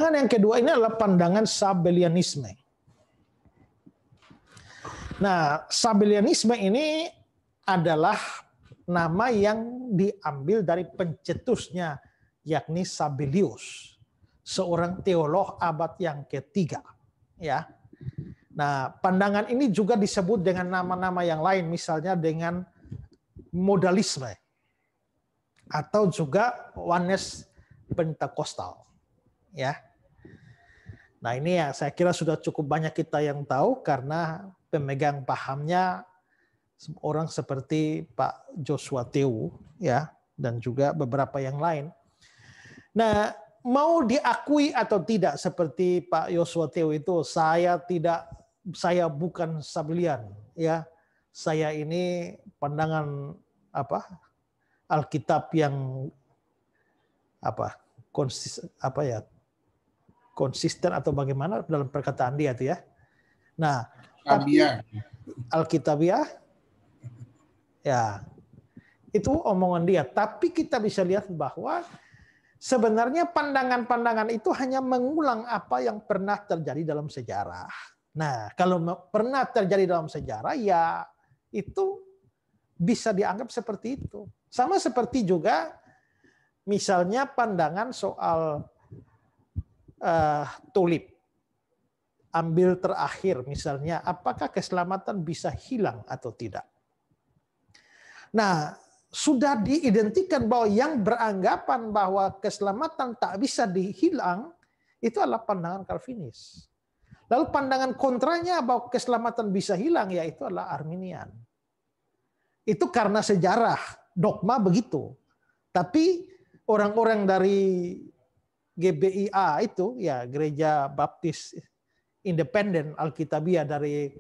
Pandangan yang kedua ini adalah pandangan Sabellianisme. Nah, Sabellianisme ini adalah nama yang diambil dari pencetusnya, yakni Sabellius, seorang teolog abad yang ketiga. Ya, nah pandangan ini juga disebut dengan nama-nama yang lain, misalnya dengan modalisme atau juga oneness Pentakostal. Ya, nah ini ya saya kira sudah cukup banyak kita yang tahu karena pemegang pahamnya orang seperti Pak Joshua Tew ya, dan juga beberapa yang lain. Nah, mau diakui atau tidak seperti Pak Joshua Tew itu, saya bukan Sabellian ya. Saya ini pandangan Alkitab yang konsisten atau bagaimana dalam perkataan dia itu ya. Nah, tapi Alkitabiah ya itu omongan dia. Tapi kita bisa lihat bahwa sebenarnya pandangan-pandangan itu hanya mengulang apa yang pernah terjadi dalam sejarah. Nah, kalau pernah terjadi dalam sejarah ya itu bisa dianggap seperti itu. Sama seperti juga misalnya pandangan soal tulip. Ambil terakhir misalnya, apakah keselamatan bisa hilang atau tidak? Nah, sudah diidentikan bahwa yang beranggapan bahwa keselamatan tak bisa dihilang, itu adalah pandangan Calvinis. Lalu pandangan kontranya bahwa keselamatan bisa hilang, yaitu adalah Arminian. Itu karena sejarah, dogma begitu. Tapi orang-orang dari GBIA itu, ya Gereja Baptis Independen Alkitabiah dari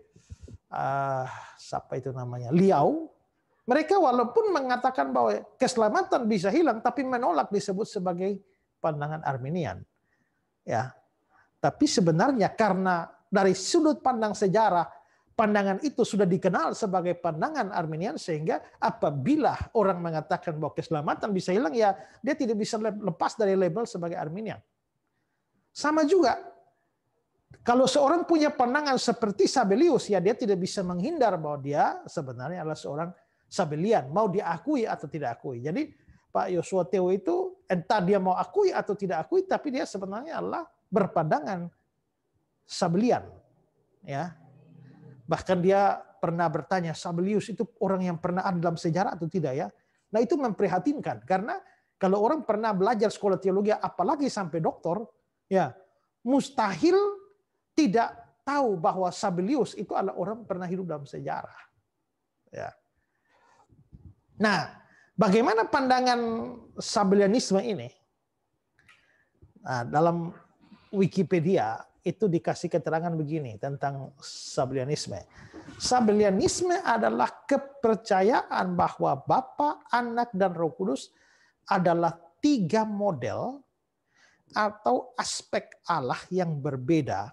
siapa itu namanya, Liao, mereka walaupun mengatakan bahwa keselamatan bisa hilang, tapi menolak disebut sebagai pandangan Arminian. Ya, tapi sebenarnya karena dari sudut pandang sejarah, pandangan itu sudah dikenal sebagai pandangan Arminian, sehingga apabila orang mengatakan bahwa keselamatan bisa hilang, ya dia tidak bisa lepas dari label sebagai Arminian. Sama juga, kalau seorang punya pandangan seperti Sabellius, ya dia tidak bisa menghindar bahwa dia sebenarnya adalah seorang Sabellian, mau diakui atau tidak akui. Jadi Pak Joshua Tew itu entah dia mau akui atau tidak akui, tapi dia sebenarnya adalah berpandangan Sabellian. Ya, bahkan dia pernah bertanya, Sabellius itu orang yang pernah ada dalam sejarah atau tidak ya? Nah itu memprihatinkan, karena kalau orang pernah belajar sekolah teologi, apalagi sampai doktor, ya mustahil tidak tahu bahwa Sabellius itu adalah orang pernah hidup dalam sejarah. Ya. Nah, bagaimana pandangan Sabellianisme ini? Nah, dalam Wikipedia itu dikasih keterangan begini tentang Sabellianisme. Sabellianisme adalah kepercayaan bahwa Bapa, Anak, dan Roh Kudus adalah 3 model atau aspek Allah yang berbeda,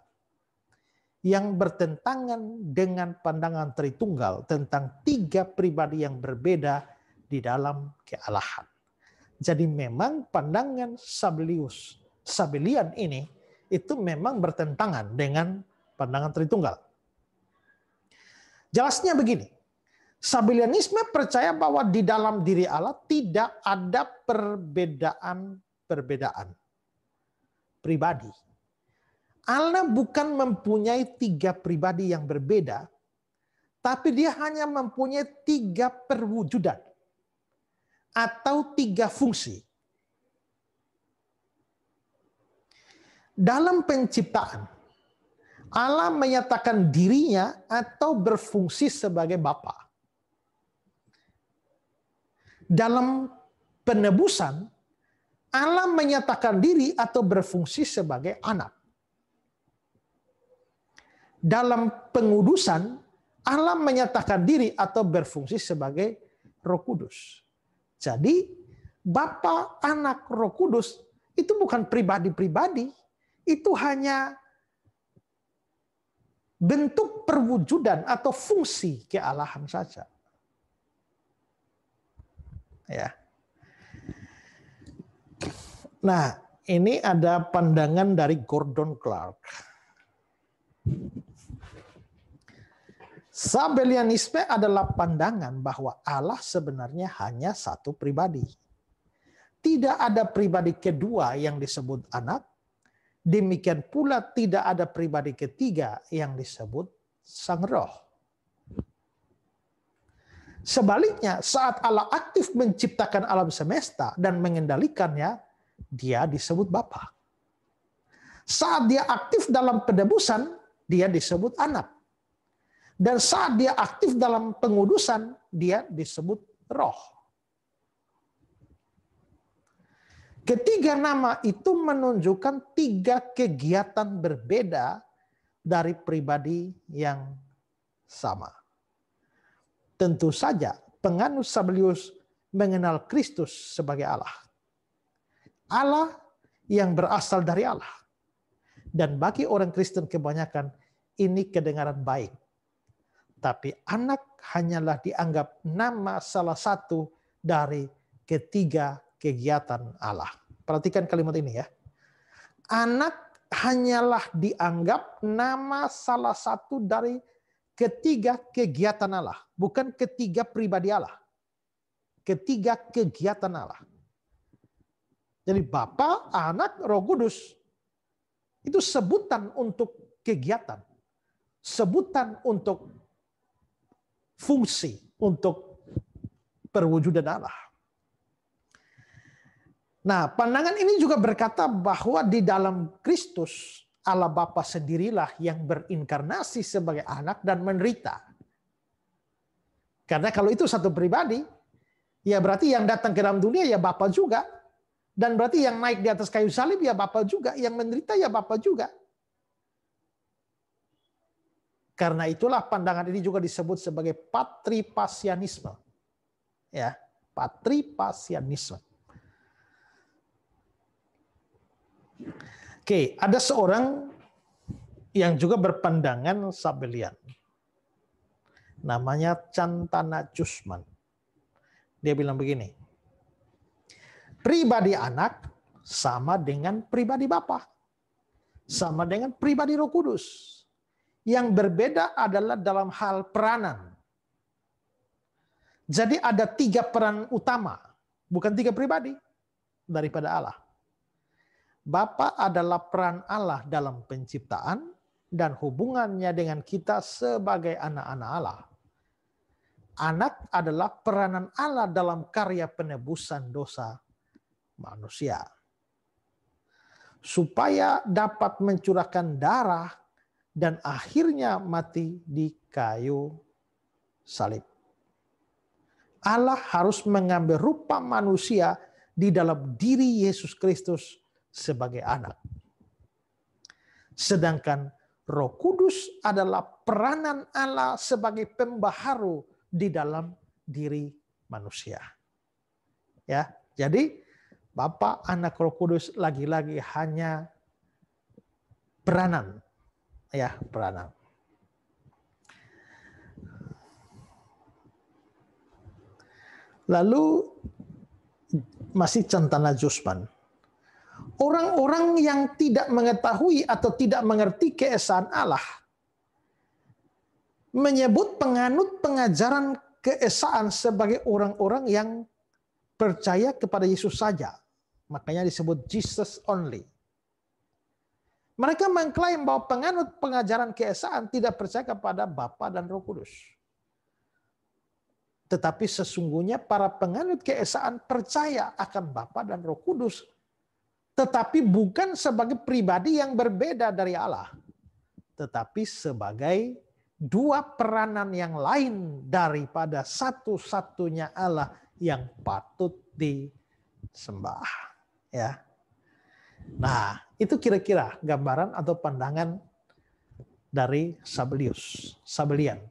yang bertentangan dengan pandangan Tritunggal tentang 3 pribadi yang berbeda di dalam kealahan. Jadi memang pandangan Sabellian ini itu memang bertentangan dengan pandangan Tritunggal. Jelasnya begini, Sabellianisme percaya bahwa di dalam diri Allah tidak ada perbedaan pribadi. Allah bukan mempunyai 3 pribadi yang berbeda, tapi dia hanya mempunyai 3 perwujudan atau 3 fungsi. Dalam penciptaan, Allah menyatakan dirinya atau berfungsi sebagai Bapa. Dalam penebusan, Allah menyatakan diri atau berfungsi sebagai anak. Dalam pengudusan, Allah menyatakan diri atau berfungsi sebagai Roh Kudus. Jadi, Bapa, Anak, Roh Kudus itu bukan pribadi-pribadi, itu hanya bentuk perwujudan atau fungsi kealahan saja. Ya. Nah, ini ada pandangan dari Gordon Clark. Sabellianisme adalah pandangan bahwa Allah sebenarnya hanya satu pribadi. Tidak ada pribadi kedua yang disebut anak. Demikian pula tidak ada pribadi ketiga yang disebut Sang Roh. Sebaliknya, saat Allah aktif menciptakan alam semesta dan mengendalikannya, dia disebut Bapa. Saat dia aktif dalam penebusan, dia disebut anak. Dan saat dia aktif dalam pengudusan, dia disebut Roh. Ketiga nama itu menunjukkan tiga kegiatan berbeda dari pribadi yang sama. Tentu saja penganut Sabellius mengenal Kristus sebagai Allah. Allah yang berasal dari Allah. Dan bagi orang Kristen kebanyakan ini kedengaran baik. Tapi anak hanyalah dianggap nama salah satu dari ketiga kegiatan Allah. Perhatikan kalimat ini ya. Anak hanyalah dianggap nama salah satu dari ketiga kegiatan Allah. Bukan ketiga pribadi Allah. Ketiga kegiatan Allah. Jadi Bapa, Anak, Roh Kudus itu sebutan untuk kegiatan. Sebutan untuk fungsi, untuk perwujudan Allah. Nah, pandangan ini juga berkata bahwa di dalam Kristus, Allah Bapa sendirilah yang berinkarnasi sebagai anak dan menderita. Karena kalau itu satu pribadi, ya berarti yang datang ke dalam dunia ya Bapa juga. Dan berarti yang naik di atas kayu salib ya Bapa juga, yang menderita ya Bapa juga. Karena itulah pandangan ini juga disebut sebagai patripasianisme. Ya, patripasianisme. Oke, ada seorang yang juga berpandangan Sabellian. Namanya Cantana Jusman. Dia bilang begini. Pribadi anak sama dengan pribadi Bapa. Sama dengan pribadi Roh Kudus. Yang berbeda adalah dalam hal peranan. Jadi ada tiga peran utama. Bukan tiga pribadi daripada Allah. Bapa adalah peran Allah dalam penciptaan dan hubungannya dengan kita sebagai anak-anak Allah. Anak adalah peranan Allah dalam karya penebusan dosa manusia. Supaya dapat mencurahkan darah dan akhirnya mati di kayu salib. Allah harus mengambil rupa manusia di dalam diri Yesus Kristus sebagai anak. Sedangkan Roh Kudus adalah peranan Allah sebagai pembaharu di dalam diri manusia. Ya, jadi Bapa, Anak, Roh Kudus lagi-lagi hanya peranan. Ya, peranan. Lalu masih Cantana Jusman. Orang-orang yang tidak mengetahui atau tidak mengerti keesaan Allah menyebut penganut pengajaran keesaan sebagai orang-orang yang percaya kepada Yesus saja. Makanya disebut Jesus only. Mereka mengklaim bahwa penganut pengajaran keesaan tidak percaya kepada Bapa dan Roh Kudus. Tetapi sesungguhnya para penganut keesaan percaya akan Bapa dan Roh Kudus. Tetapi bukan sebagai pribadi yang berbeda dari Allah. Tetapi sebagai dua peranan yang lain daripada satu-satunya Allah yang patut disembah. Ya. Nah, itu kira-kira gambaran atau pandangan dari Sabellian.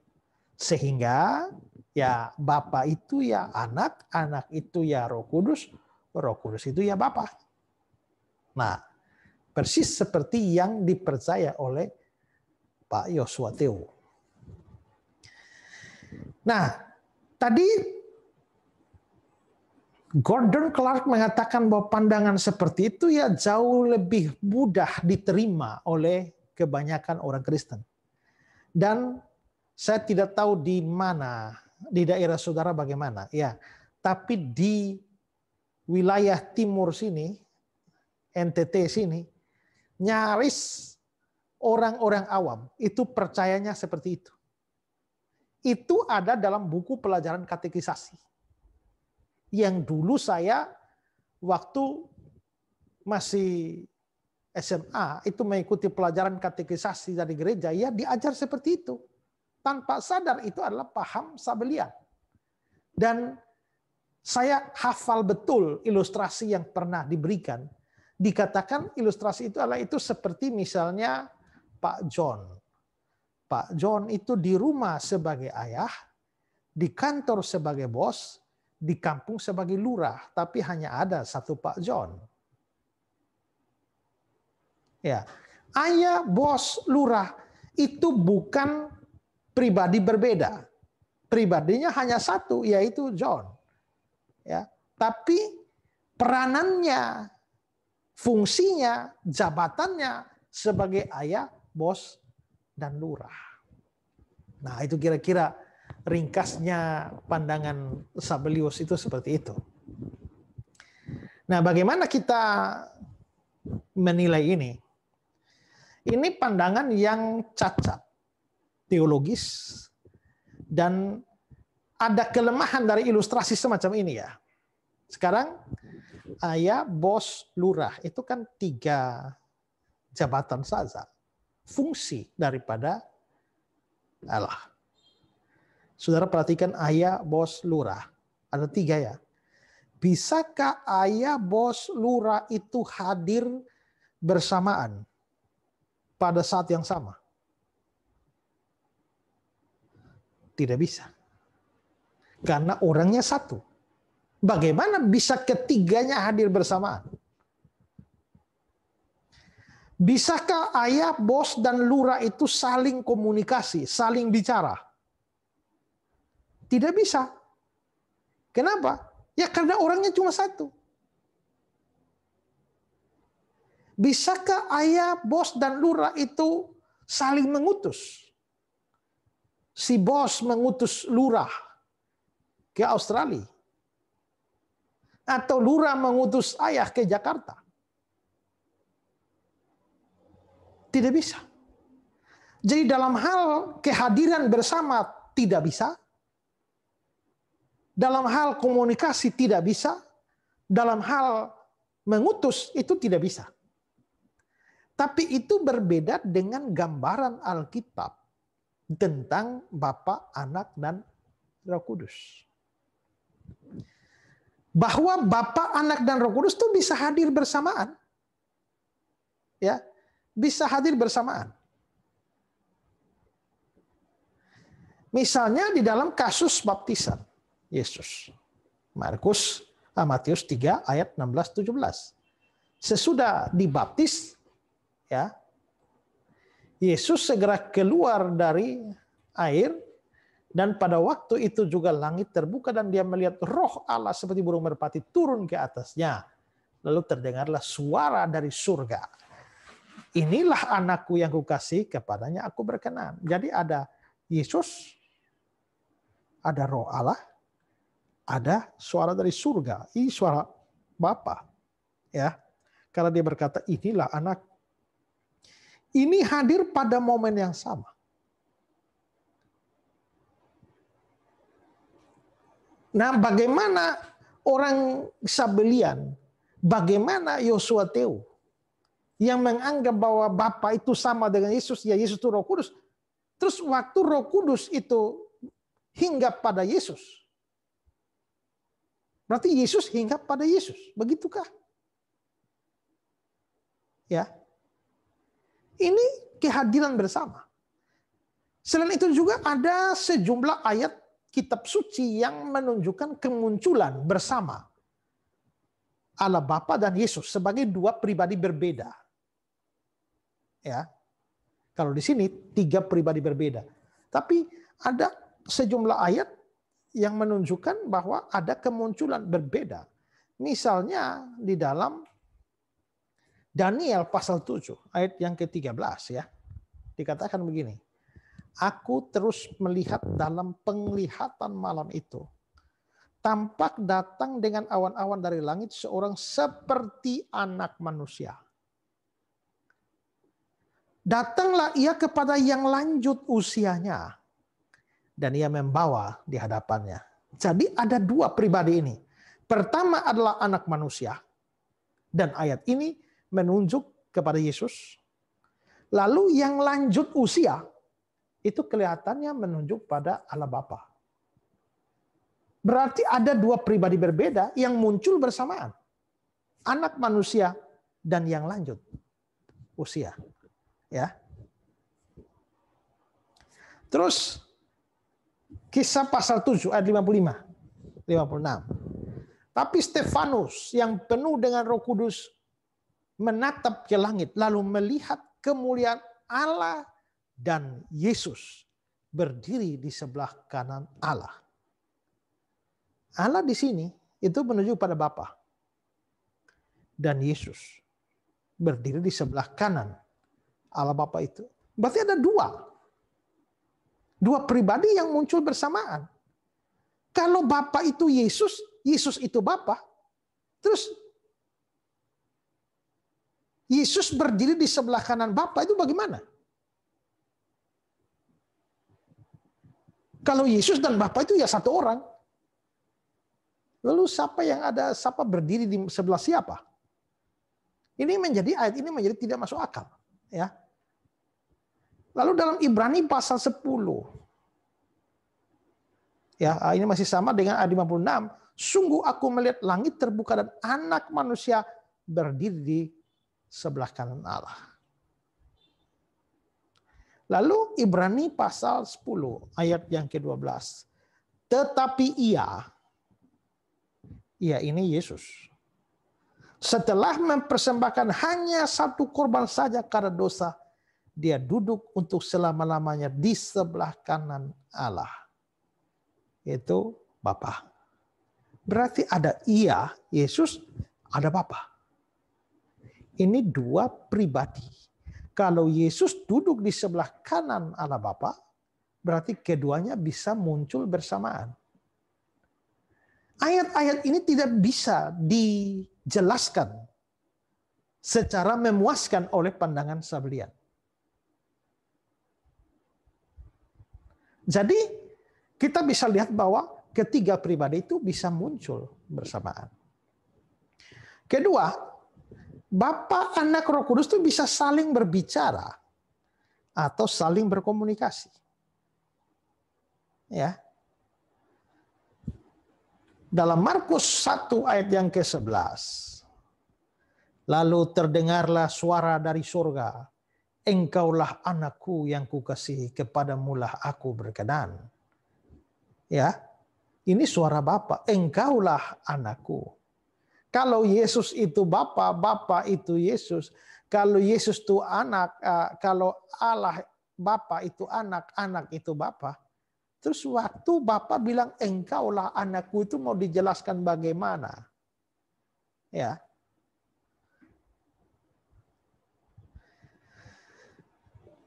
Sehingga ya Bapa itu ya anak, anak itu ya Roh Kudus itu ya Bapa. Nah, persis seperti yang dipercaya oleh Pak Yosua Teo. Nah, tadi Gordon Clark mengatakan bahwa pandangan seperti itu ya jauh lebih mudah diterima oleh kebanyakan orang Kristen. Dan saya tidak tahu di mana, di daerah saudara bagaimana, ya. Tapi di wilayah timur sini, NTT sini, nyaris orang-orang awam itu percayanya seperti itu. Itu ada dalam buku pelajaran katekisasi. Yang dulu saya waktu masih SMA itu mengikuti pelajaran katekisasi dari gereja, ya diajar seperti itu. Tanpa sadar itu adalah paham Sabellian. Dan saya hafal betul ilustrasi yang pernah diberikan. Dikatakan ilustrasi itu adalah itu seperti misalnya Pak John. Pak John itu di rumah sebagai ayah, di kantor sebagai bos, di kampung sebagai lurah, tapi hanya ada satu Pak John. Ya, ayah, bos, lurah itu bukan pribadi berbeda. Pribadinya hanya satu, yaitu John. Ya, tapi peranannya, fungsinya, jabatannya sebagai ayah, bos, dan lurah. Nah, itu kira-kira ringkasnya pandangan Sabellius itu seperti itu. Nah, bagaimana kita menilai ini? Ini pandangan yang cacat, teologis, dan ada kelemahan dari ilustrasi semacam ini ya. Sekarang ayah, bos, lurah itu kan 3 jabatan saja. Fungsi daripada Allah. Saudara perhatikan ayah, bos, lurah. Ada 3 ya. Bisakah ayah, bos, lurah itu hadir bersamaan pada saat yang sama? Tidak bisa. Karena orangnya satu. Bagaimana bisa ketiganya hadir bersamaan? Bisakah ayah, bos, dan lurah itu saling komunikasi, saling bicara? Tidak bisa. Kenapa? Ya karena orangnya cuma satu. Bisakah ayah, bos, dan lurah itu saling mengutus? Si bos mengutus lurah ke Australia. Atau lurah mengutus ayah ke Jakarta. Tidak bisa. Jadi dalam hal kehadiran bersama tidak bisa. Dalam hal komunikasi tidak bisa. Dalam hal mengutus itu tidak bisa. Tapi itu berbeda dengan gambaran Alkitab tentang Bapa, Anak, dan Roh Kudus. Bahwa Bapa, Anak, dan Roh Kudus itu bisa hadir bersamaan. Ya, bisa hadir bersamaan. Misalnya di dalam kasus baptisan Yesus. Matius 3 ayat 16-17. Sesudah dibaptis, ya, Yesus segera keluar dari air, dan pada waktu itu juga langit terbuka dan dia melihat Roh Allah seperti burung merpati turun ke atasnya. Lalu terdengarlah suara dari surga. Inilah anakku yang kukasihi, kepadanya aku berkenan. Jadi ada Yesus, ada Roh Allah, ada suara dari surga. Ini suara Bapa. Ya. Karena dia berkata, inilah anak. Ini hadir pada momen yang sama. Nah, bagaimana orang Sabellian, bagaimana Yosua Teu yang menganggap bahwa Bapa itu sama dengan Yesus, ya Yesus itu Roh Kudus. Terus waktu Roh Kudus itu hinggap pada Yesus, berarti Yesus hinggap pada Yesus, begitukah? Ya, ini kehadiran bersama. Selain itu juga ada sejumlah ayat kitab suci yang menunjukkan kemunculan bersama Allah Bapa dan Yesus sebagai 2 pribadi berbeda. Ya, kalau di sini 3 pribadi berbeda. Tapi ada sejumlah ayat yang menunjukkan bahwa ada kemunculan berbeda. Misalnya di dalam Daniel pasal 7 ayat yang ke-13 ya. Dikatakan begini. Aku terus melihat dalam penglihatan malam itu. Tampak datang dengan awan-awan dari langit seorang seperti anak manusia. Datanglah ia kepada yang lanjut usianya. Dan ia membawa di hadapannya. Jadi ada dua pribadi ini. Pertama adalah anak manusia. Dan ayat ini menunjuk kepada Yesus. Lalu yang lanjut usia. Itu kelihatannya menunjuk pada Allah Bapa. Berarti ada dua pribadi berbeda yang muncul bersamaan. Anak manusia dan yang lanjut usia. Ya. Terus Kisah pasal 7 ayat 55, 56. Tapi Stefanus yang penuh dengan Roh Kudus menatap ke langit lalu melihat kemuliaan Allah dan Yesus berdiri di sebelah kanan Allah. Allah di sini itu menuju pada Bapa. Dan Yesus berdiri di sebelah kanan Allah Bapa itu. Berarti ada dua. Dua pribadi yang muncul bersamaan. Kalau Bapa itu Yesus, Yesus itu Bapa. Terus Yesus berdiri di sebelah kanan Bapa itu bagaimana? Kalau Yesus dan Bapa itu ya satu orang. Lalu siapa berdiri di sebelah siapa? Ayat ini menjadi tidak masuk akal, ya. Lalu dalam Ibrani pasal 10. Ya, ini masih sama dengan ayat 56. Sungguh aku melihat langit terbuka dan anak manusia berdiri di sebelah kanan Allah. Lalu Ibrani pasal 10 ayat yang ke-12. Tetapi ia ini Yesus. Setelah mempersembahkan hanya satu korban saja karena dosa, dia duduk untuk selama-lamanya di sebelah kanan Allah. Itu Bapa. Berarti ada ia, Yesus, ada Bapa. Ini dua pribadi. Kalau Yesus duduk di sebelah kanan Allah Bapa, berarti keduanya bisa muncul bersamaan. Ayat-ayat ini tidak bisa dijelaskan secara memuaskan oleh pandangan Sabellian. Jadi kita bisa lihat bahwa ketiga pribadi itu bisa muncul bersamaan. Kedua, Bapa, Anak, Roh Kudus itu bisa saling berbicara atau saling berkomunikasi. Ya. Dalam Markus 1 ayat yang ke-11. Lalu terdengarlah suara dari surga. Engkaulah anakku yang kukasihi, kepadamulah aku berkenan. Ya, ini suara Bapa. Engkaulah anakku. Kalau Yesus itu Bapa, Bapa itu Yesus. Kalau Yesus itu anak, kalau Allah Bapa itu anak, anak itu Bapa. Terus waktu Bapa bilang engkaulah anakku itu mau dijelaskan bagaimana? Ya.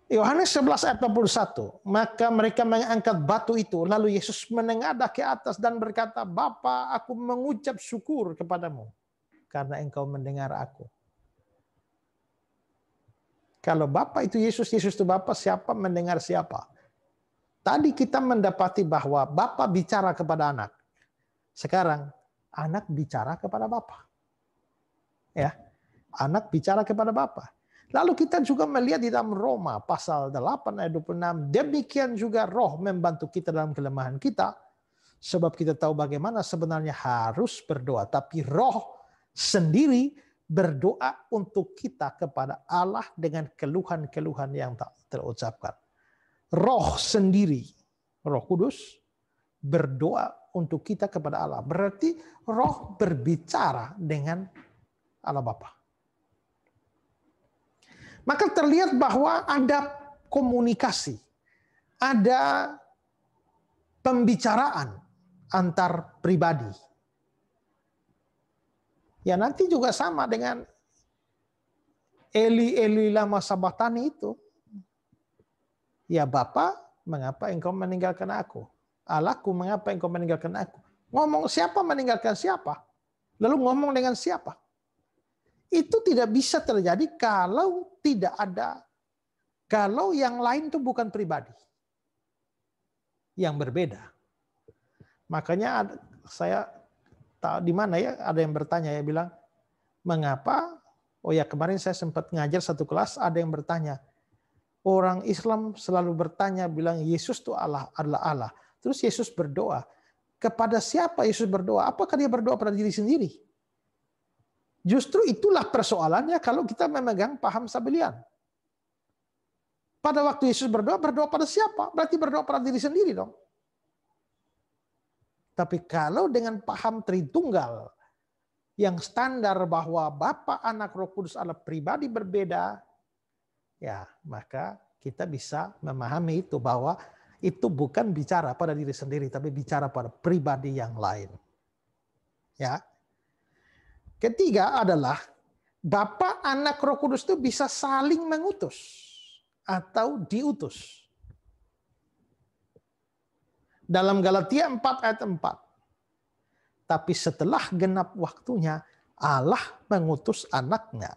Yohanes 11 ayat 41. Maka mereka mengangkat batu itu. Lalu Yesus menengadah ke atas dan berkata, Bapa, aku mengucap syukur kepadamu. Karena engkau mendengar aku. Kalau Bapa itu Yesus, Yesus itu Bapa, siapa mendengar siapa? Tadi kita mendapati bahwa Bapa bicara kepada anak. Sekarang anak bicara kepada Bapa. Ya. Anak bicara kepada Bapa. Lalu kita juga melihat di dalam Roma pasal 8 ayat 26. Demikian juga Roh membantu kita dalam kelemahan kita. Sebab kita tahu bagaimana sebenarnya harus berdoa. Tapi Roh sendiri berdoa untuk kita kepada Allah dengan keluhan-keluhan yang tak terucapkan. Roh sendiri, Roh Kudus, berdoa untuk kita kepada Allah. Berarti Roh berbicara dengan Allah Bapa. Maka terlihat bahwa ada komunikasi, ada pembicaraan antar pribadi. Ya nanti juga sama dengan Eli Eli lama sabatani itu. Ya Bapa, mengapa engkau meninggalkan aku? Allahku, mengapa engkau meninggalkan aku? Ngomong siapa meninggalkan siapa? Lalu ngomong dengan siapa? Itu tidak bisa terjadi kalau tidak ada, kalau yang lain itu bukan pribadi. Yang berbeda. Makanya saya tahu di mana ya, ada yang bertanya, ya bilang, mengapa? Oh ya, kemarin saya sempat ngajar satu kelas, ada yang bertanya, orang Islam selalu bertanya, bilang Yesus itu Allah, adalah Allah. Terus Yesus berdoa. Kepada siapa Yesus berdoa? Apakah dia berdoa pada diri sendiri? Justru itulah persoalannya kalau kita memegang paham Sabellian. Pada waktu Yesus berdoa pada siapa? Berarti berdoa pada diri sendiri dong. Tapi kalau dengan paham Tritunggal, yang standar bahwa Bapa, Anak, Roh Kudus adalah pribadi berbeda, ya maka kita bisa memahami itu, bahwa itu bukan bicara pada diri sendiri, tapi bicara pada pribadi yang lain. Ya. Ketiga adalah Bapa, Anak, Roh Kudus itu bisa saling mengutus atau diutus. Dalam Galatia 4 ayat 4. Tapi setelah genap waktunya, Allah mengutus anaknya.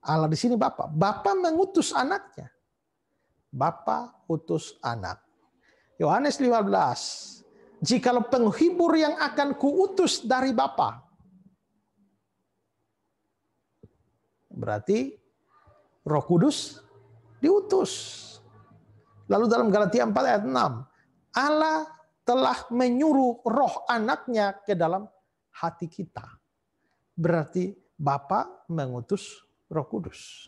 Allah di sini Bapa. Bapa mengutus anaknya. Bapa utus anak. Yohanes 15. Jikalau penghibur yang akan kuutus dari Bapa. Berarti Roh Kudus diutus. Lalu dalam Galatia 4 ayat 6. Allah telah menyuruh roh anaknya ke dalam hati kita. Berarti Bapa mengutus Roh Kudus.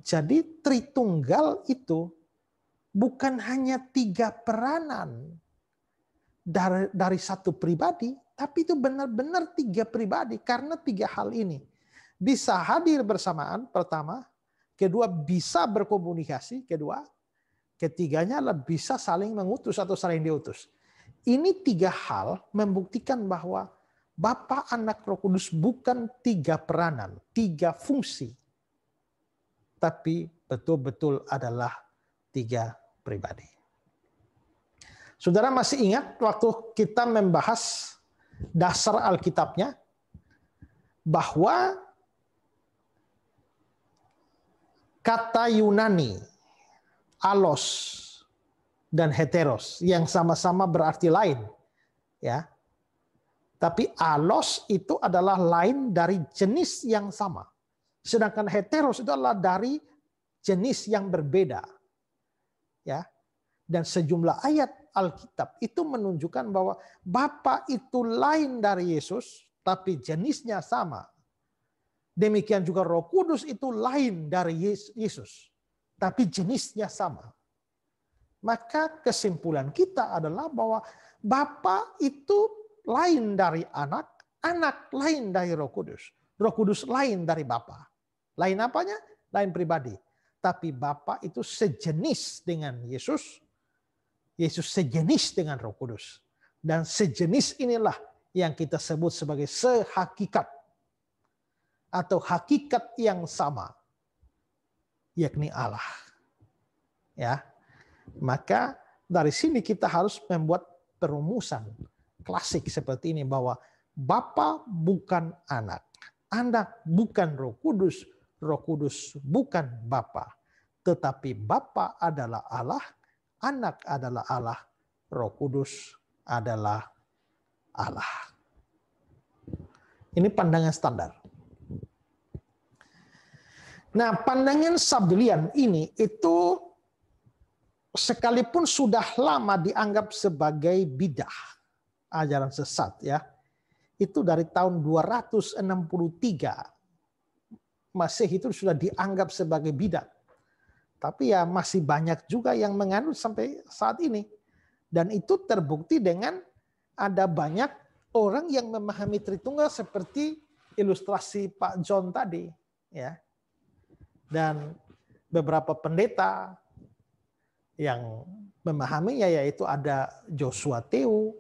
Jadi Tritunggal itu bukan hanya 3 peranan dari satu pribadi, tapi itu benar-benar 3 pribadi karena 3 hal ini. Bisa hadir bersamaan, pertama. Kedua, bisa berkomunikasi, kedua. Ketiganya adalah bisa saling mengutus atau saling diutus. Ini 3 hal membuktikan bahwa Bapa, Anak, Roh Kudus bukan 3 peranan, 3 fungsi. Tapi betul-betul adalah 3 pribadi. Saudara masih ingat waktu kita membahas dasar Alkitabnya, bahwa kata Yunani, alos dan heteros, yang sama-sama berarti lain, ya. Tapi alos itu adalah lain dari jenis yang sama. Sedangkan heteros itu adalah dari jenis yang berbeda. Ya. Dan sejumlah ayat Alkitab itu menunjukkan bahwa Bapa itu lain dari Yesus, tapi jenisnya sama. Demikian juga Roh Kudus itu lain dari Yesus, tapi jenisnya sama. Maka kesimpulan kita adalah bahwa Bapa itu lain dari anak, anak lain dari Roh Kudus, Roh Kudus lain dari Bapa. Lain apanya? Lain pribadi. Tapi Bapa itu sejenis dengan Yesus, Yesus sejenis dengan Roh Kudus. Dan sejenis inilah yang kita sebut sebagai sehakikat atau hakikat yang sama, yakni Allah. Ya. Maka dari sini kita harus membuat perumusan klasik seperti ini, bahwa Bapa bukan anak, anak bukan Roh Kudus, Roh Kudus bukan Bapa, tetapi Bapa adalah Allah, anak adalah Allah, Roh Kudus adalah Allah. Ini pandangan standar. Nah, pandangan Sabellian ini itu sekalipun sudah lama dianggap sebagai bidah, ajaran sesat, ya. Itu dari tahun 263 Masehi itu sudah dianggap sebagai bidah. Tapi ya masih banyak juga yang menganut sampai saat ini. Dan itu terbukti dengan ada banyak orang yang memahami Tritunggal seperti ilustrasi Pak John tadi, ya. Dan beberapa pendeta yang memahaminya, yaitu ada Joshua Teu,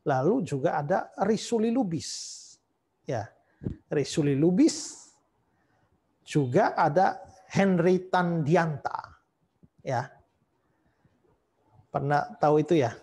lalu juga ada Risuli Lubis. ya, Resuli Lubis, juga ada Henry Tandianta, ya. Pernah tahu itu ya?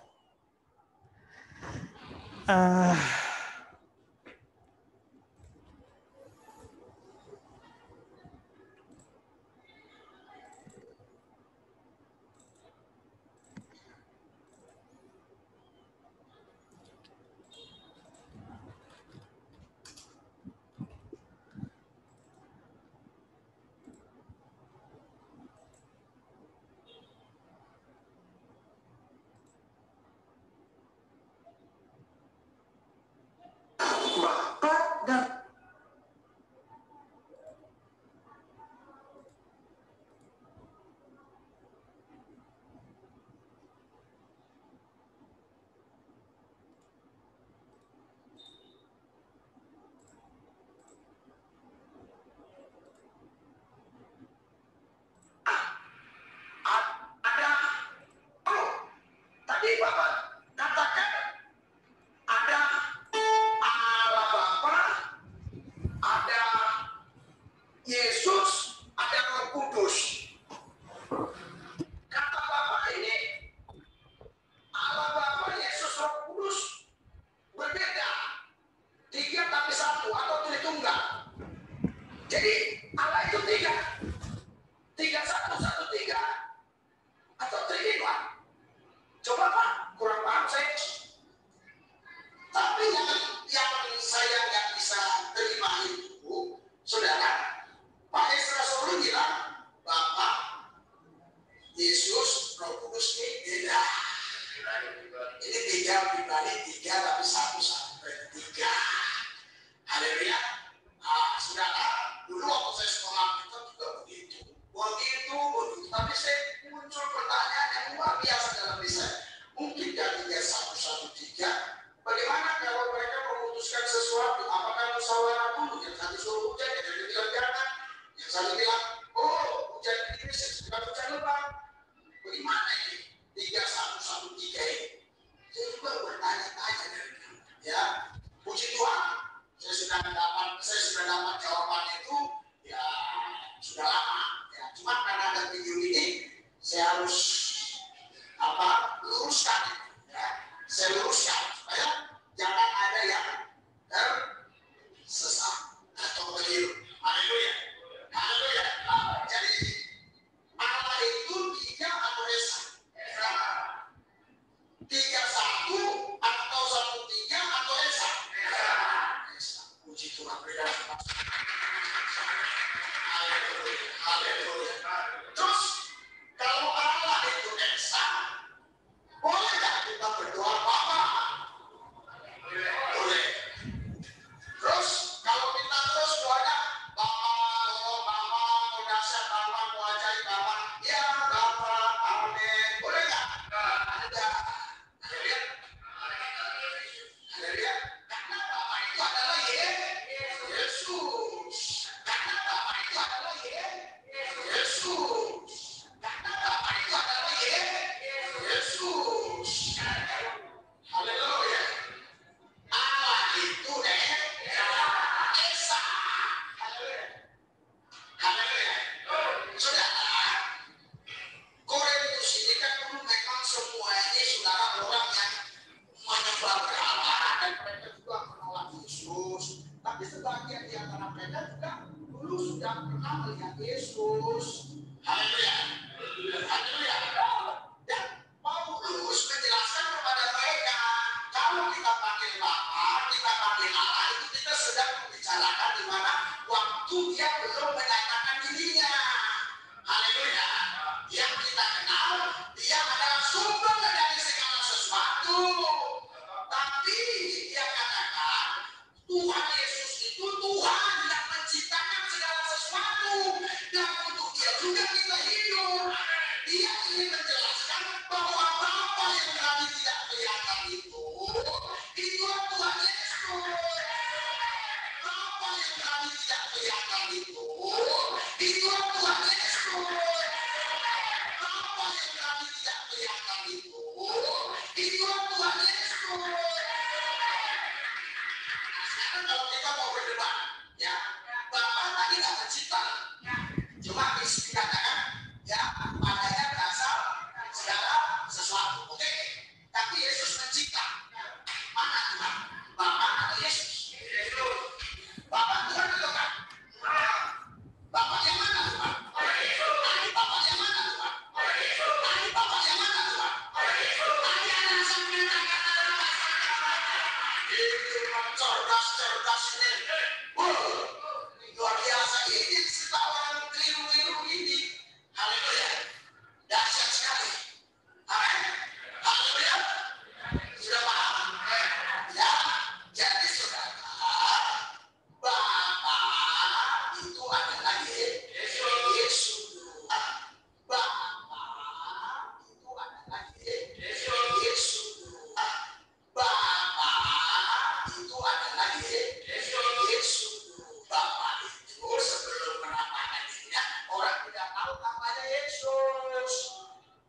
tahu namanya Yesus.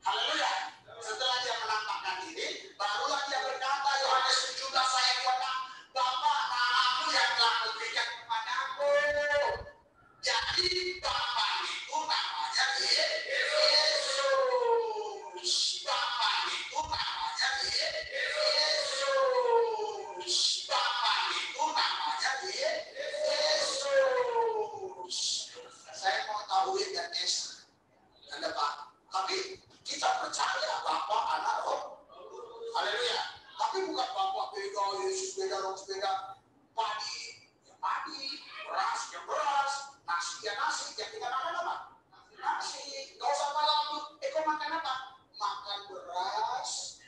Haleluya. Setelah dia menampakkan diri, barulah dia berkata, Yohanes 17 ayat 26, Bapa, namamu yang telah memberikan kepadaku. Jadi Bapa itu namanya Yesus. Bapa itu namanya Yesus. Bapa itu namanya Yesus. Saya mau tahuin dan Esa. Anda Pak. Tapi kita percaya Bapa, Anak, Roh. Haleluya. Tapi bukan Bapa beda, Yesus beda, Roh beda. Padi, ya padi. Beras, ya beras. Nasi, ya nasi. Ya kita makan apa? Nasi. Gak usah malam. Kau makan apa? Makan beras.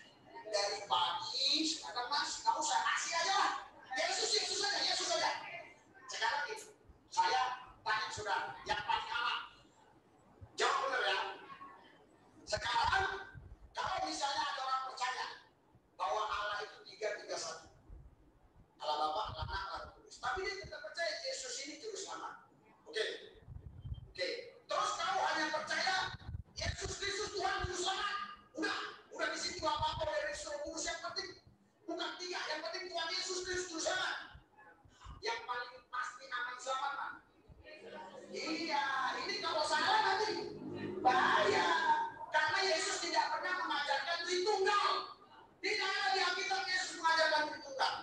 Dari padi, sekarang nasi. Gak usah nasi aja lah. Yesus aja. Sekarang gitu. Saya tanya saudara, yang paling aman. Jawab benar ya. Sekarang, kalau misalnya ada orang percaya bahwa Allah itu 331. Allah Bapa, Anak, Roh Kudus. Tapi dia tidak percaya Yesus ini juru selamat. Oke. Terus kalau hanya percaya Yesus Kristus Tuhan juru selamat. Udah di situ apa-apa dari Roh Kudus yang penting. Bukan 3, yang penting Tuhan Yesus Kristus juru selamat. Yang paling pasti akan selamat, Pak. Iya, ini kalau salah nanti bahaya. Karena Yesus tidak pernah mengajarkan Tritunggal. Tidak ada di Alkitab Yesus mengajarkan Tritunggal.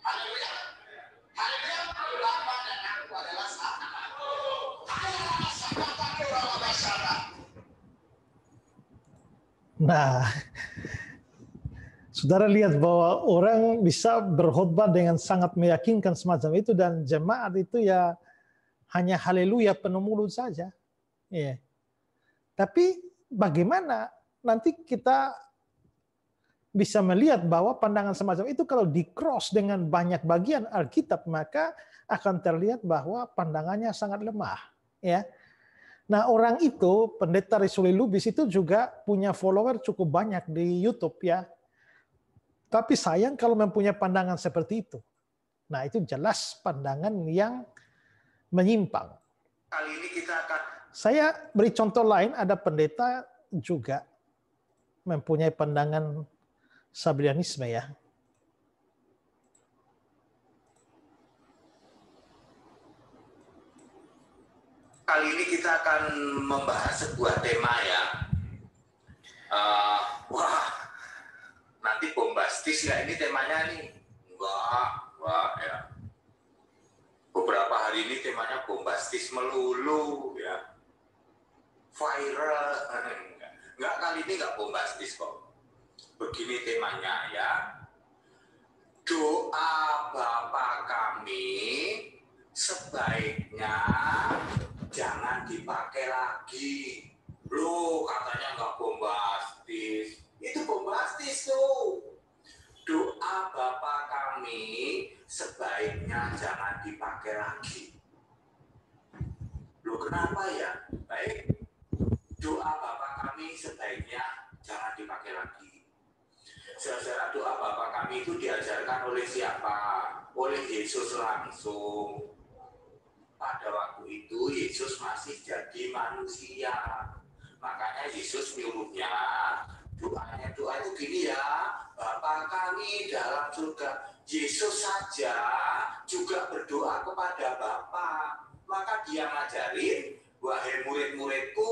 Haleluya. Bapa dan Aku adalah satu. Nah, saudara lihat bahwa orang bisa berkhotbah dengan sangat meyakinkan semacam itu dan jemaat itu ya hanya haleluya penuh mulut saja. Ya. Tapi bagaimana nanti kita bisa melihat bahwa pandangan semacam itu kalau di-cross dengan banyak bagian Alkitab maka akan terlihat bahwa pandangannya sangat lemah. Ya. Nah orang itu, pendeta Risuli Lubis itu juga punya follower cukup banyak di YouTube ya. Tapi sayang kalau mempunyai pandangan seperti itu. Nah itu jelas pandangan yang menyimpang. Kali ini kita akan... Saya beri contoh lain, ada pendeta juga mempunyai pandangan Sabrianisme ya. Kali ini kita akan membahas sebuah tema ya. Nanti bombastis ya ini temanya nih. Enggak ya. Beberapa hari ini temanya bombastis melulu ya. Viral. Enggak, kali ini enggak bombastis kok. Begini temanya ya. Doa Bapa kami sebaiknya jangan dipakai lagi. Loh, katanya nggak bombastis. Itu bombastis tuh. Doa Bapa kami sebaiknya jangan dipakai lagi. Loh, kenapa ya? Baik. Doa Bapa kami sebaiknya jangan dipakai lagi. Saudara, doa Bapa kami itu diajarkan oleh siapa? Oleh Yesus langsung. Pada waktu itu Yesus masih jadi manusia. Makanya Yesus nyuruhnya doa itu gini ya, Bapa kami dalam surga. Yesus saja juga berdoa kepada Bapa. Maka dia ngajarin, wahai murid-muridku,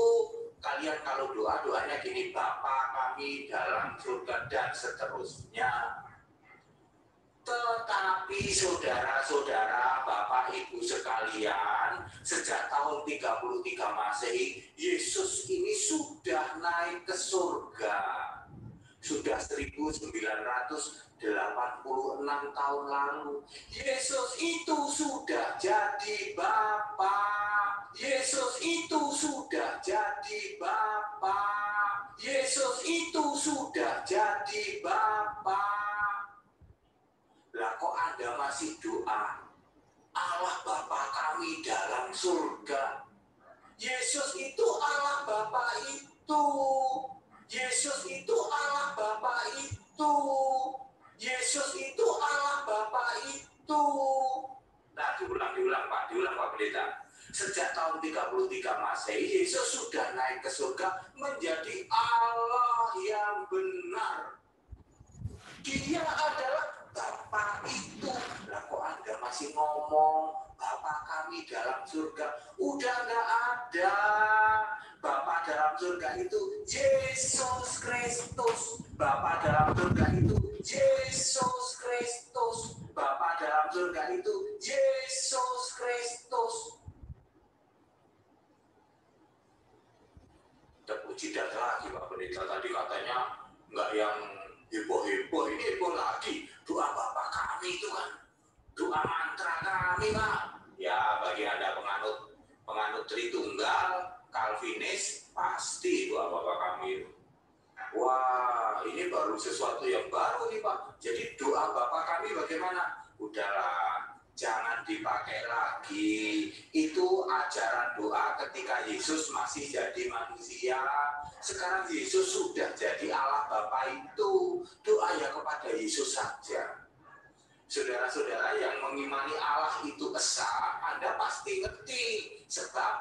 kalian kalau doanya gini, Bapa kami dalam surga dan seterusnya. Tetapi saudara-saudara, Bapak Ibu sekalian, sejak tahun 33 Masehi, Yesus ini sudah naik ke surga. Sudah 1986 tahun lalu. Yesus itu sudah jadi Bapa. Yesus itu sudah jadi Bapa. Yesus itu sudah jadi Bapa. Lah kok Anda masih doa Allah Bapa kami dalam surga? Yesus itu Allah Bapa itu. Yesus itu Allah Bapa itu. Yesus itu Allah Bapa itu. Nah, diulang Pak Pendeta. Sejak tahun 33 Masehi, Yesus sudah naik ke surga menjadi Allah yang benar. Dia adalah Bapa itu. Lah kok Anda masih ngomong Bapa kami dalam surga? Udah nggak ada. Bapa dalam surga itu Yesus Kristus. Bapa dalam surga itu Yesus Kristus. Bapa dalam surga itu Yesus Kristus. Terpuji data lagi Pak Pendeta tadi katanya nggak yang heboh-heboh, ini heboh lagi. Doa Bapa kami itu kan, doa mantra kami Pak. Ya bagi Anda penganut Tritunggal, Calvinis, pasti doa Bapa kami itu. Wah, ini baru sesuatu yang baru nih Pak. Jadi doa Bapa kami bagaimana? Udahlah, jangan dipakai lagi. Itu ajaran doa ketika Yesus masih jadi manusia. Sekarang Yesus sudah jadi Allah Bapa itu. Doa ya kepada Yesus saja. Saudara-saudara yang mengimani Allah itu esa, Anda pasti ngerti. Sebab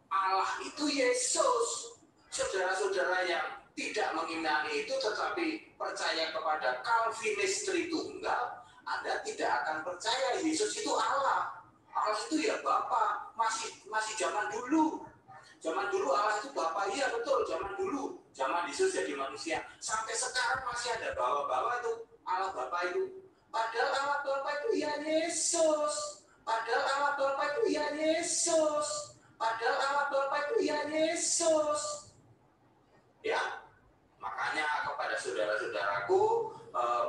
Allah itu Yesus. Saudara-saudara yang tidak mengimani itu tetapi percaya kepada Calvinis Tritunggal, Anda tidak akan percaya Yesus itu Allah. Allah itu ya Bapa. Masih zaman dulu. Zaman dulu Allah itu Bapa, iya betul, zaman dulu. Zaman Yesus jadi manusia. Sampai sekarang masih ada bawa-bawa itu Allah Bapa itu. Padahal Allah Bapa itu ya Yesus. Padahal Allah Bapa itu ya Yesus. Padahal Allah Bapa itu ya Yesus. Ya, makanya kepada saudara-saudaraku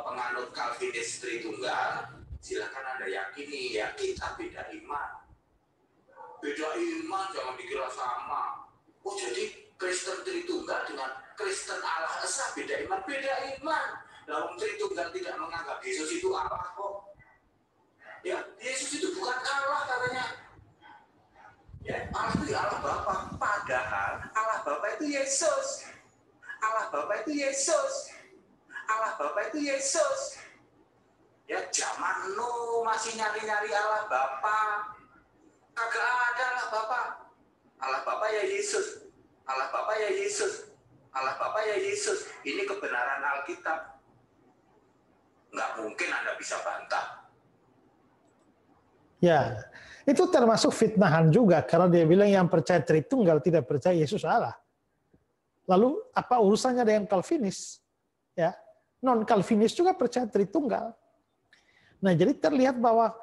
penganut Calvinis Tritunggal, silakan Anda yakini ya kita beda iman. Beda iman jangan dikira sama. Oh jadi Kristen Tritunggal dengan Kristen Allah Esa beda iman, beda iman. Lalu Tritunggal tidak menganggap Yesus itu Allah kok. Ya, Yesus itu bukan Allah katanya. Ya, Allah itu Allah Bapa. Padahal Allah Bapa itu Yesus. Allah Bapa itu Yesus. Allah Bapa itu Yesus. Ya, zaman Nuh masih nyari-nyari Allah Bapa. Kagak ada Allah Bapa. Allah Bapa ya Yesus. Allah Bapa ya Yesus. Allah Bapa ya Yesus. Ini kebenaran Alkitab. Nggak mungkin Anda bisa bantah. Ya, itu termasuk fitnahan juga karena dia bilang yang percaya Tritunggal tidak percaya Yesus Allah. Lalu apa urusannya dengan Calvinis? Ya, non Calvinis juga percaya Tritunggal. Nah, jadi terlihat bahwa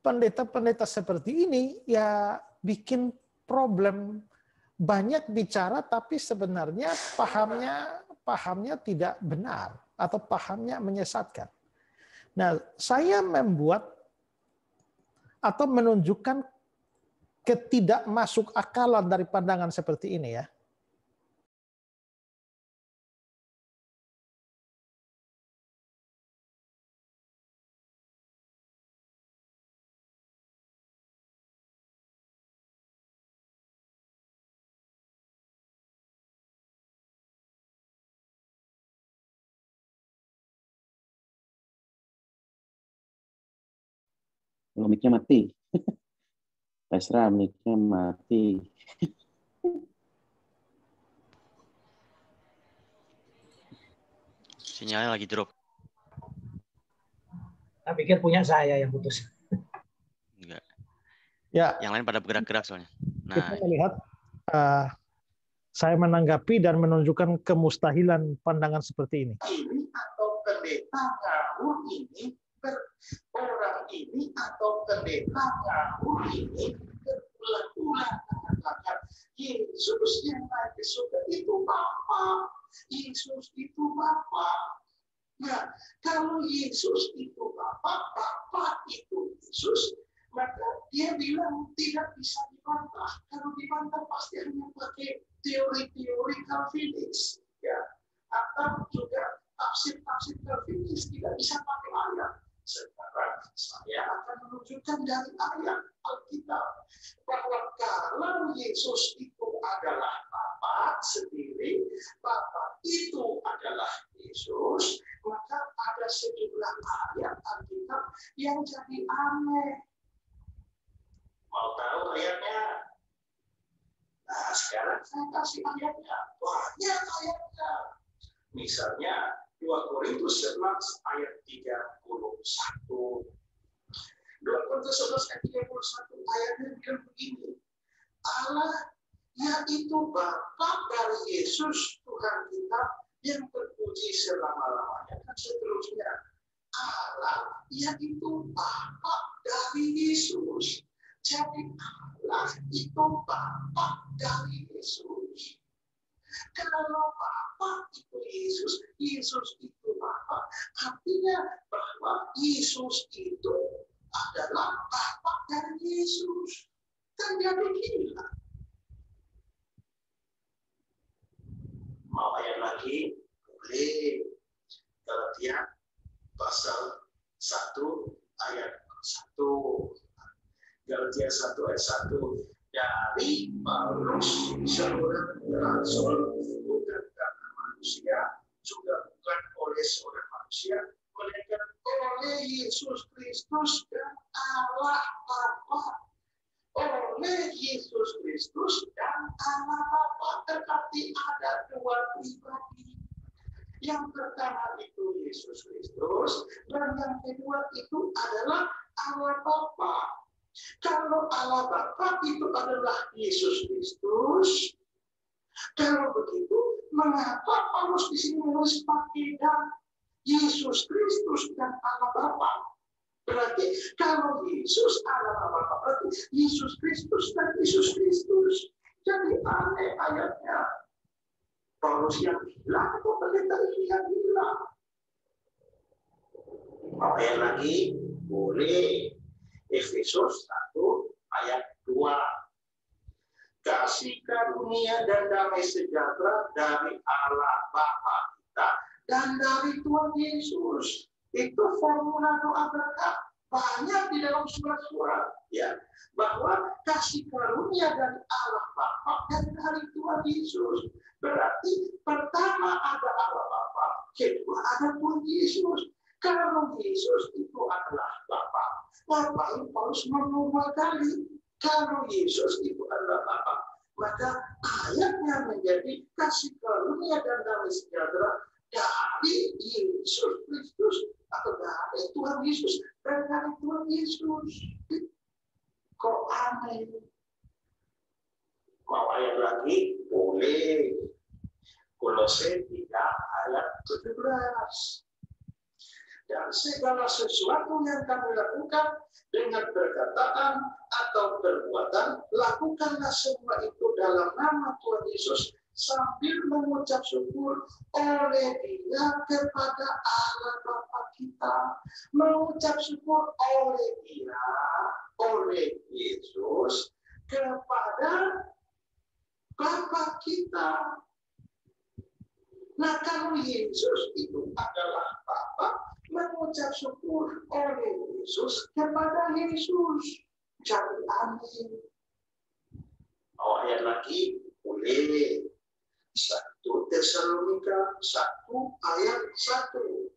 pendeta-pendeta seperti ini ya bikin problem, banyak bicara tapi sebenarnya pahamnya tidak benar atau pahamnya menyesatkan. Nah, saya membuat atau menunjukkan ketidakmasuk akalan dari pandangan seperti ini ya. Mic-nya mati. Esra, mic-nya mati. Sinyalnya lagi drop. Saya pikir punya saya yang putus. Enggak. Ya. Yang lain pada bergerak-gerak soalnya. Nah, kita melihat saya menanggapi dan menunjukkan kemustahilan pandangan seperti ini. Ini atau pendeta ngawur ini orang ini atau pendeta ngawur ini berulang-ulang mengatakan Yesus yang naik ke surga itu Bapa. Yesus itu Bapa. Nah, kalau Yesus itu Bapa, Bapa itu Yesus, maka dia bilang tidak bisa dibantah. Kalau dibantah pasti hanya pakai teori-teori Calvinis, ya, atau juga tafsir-tafsir Calvinis, tidak bisa pakai ayat. Sekarang saya akan menunjukkan dari ayat Alkitab bahwa kalau Yesus itu adalah Bapa sendiri, Bapa itu adalah Yesus, maka ada sejumlah ayat Alkitab yang jadi aneh. Mau tahu ayatnya? saya kasih ayatnya. Banyak ayatnya. Misalnya 2 Korintus 11 ayat 31. 2 Korintus 11 ayat 31 ayatnya bilang begini. Allah yaitu Bapa dari Yesus Tuhan kita yang terpuji selama-lamanya dan seterusnya. Allah yaitu Bapa dari Yesus. Jadi Allah itu Bapa dari Yesus. Kalau Bapa itu Yesus, Yesus itu Bapa. Artinya bahwa Yesus itu adalah Bapa dari Yesus. Kan jadi gila. Mau ayat lagi? Boleh. Galatia pasal 1 ayat 1. Galatia 1 ayat 1. Dari Paulus seorang rasul, bukan karena manusia, juga bukan oleh seorang manusia, melainkan oleh Yesus Kristus dan Allah Bapa. Oleh Yesus Kristus dan Allah Bapa, tetapi ada 2 pribadi. Yang pertama itu Yesus Kristus, dan yang kedua itu adalah Allah Bapa. Kalau Allah Bapa itu adalah Yesus Kristus, kalau begitu, mengapa Paulus di sini menulis pakai dan Yesus Kristus dan Allah Bapa? Berarti kalau Yesus Allah Bapa, berarti Yesus Kristus dan Yesus Kristus. Jadi aneh ayatnya. Paulus yang bilang atau pendeta ini yang bilang? Mau ayat lagi? Boleh. Efesus 1 ayat 2. Kasih karunia dan damai sejahtera dari Allah Bapa kita dan dari Tuhan Yesus. Itu formula doa berkat. Banyak di dalam surat-surat, ya, bahwa kasih karunia dari Allah Bapa dan dari Tuhan Yesus. Berarti pertama ada Allah Bapa, kedua ada Tuhan Yesus. Kalau Yesus itu adalah Bapa, ngapain Paulus ngomong 2 kali? Kalau Yesus itu adalah Bapa, maka ayatnya menjadi kasih karunia dan damai sejahtera dari Yesus Kristus atau dari Tuhan Yesus dan dari Tuhan Yesus. Kok aneh? Mau ayat lagi? Boleh. Kolose 3 ayat 17. Dan segala sesuatu yang kami lakukan dengan perkataan atau perbuatan, lakukanlah semua itu dalam nama Tuhan Yesus sambil mengucap syukur oleh Dia kepada Allah Bapa kita. Mengucap syukur oleh Dia, oleh Yesus kepada Bapa kita. Nah, kalau Yesus itu adalah Bapa, mengucap syukur oleh Yesus kepada Yesus. Jadi amin. Oh, ayat lagi boleh. 1 Tesalonika 1 ayat 1.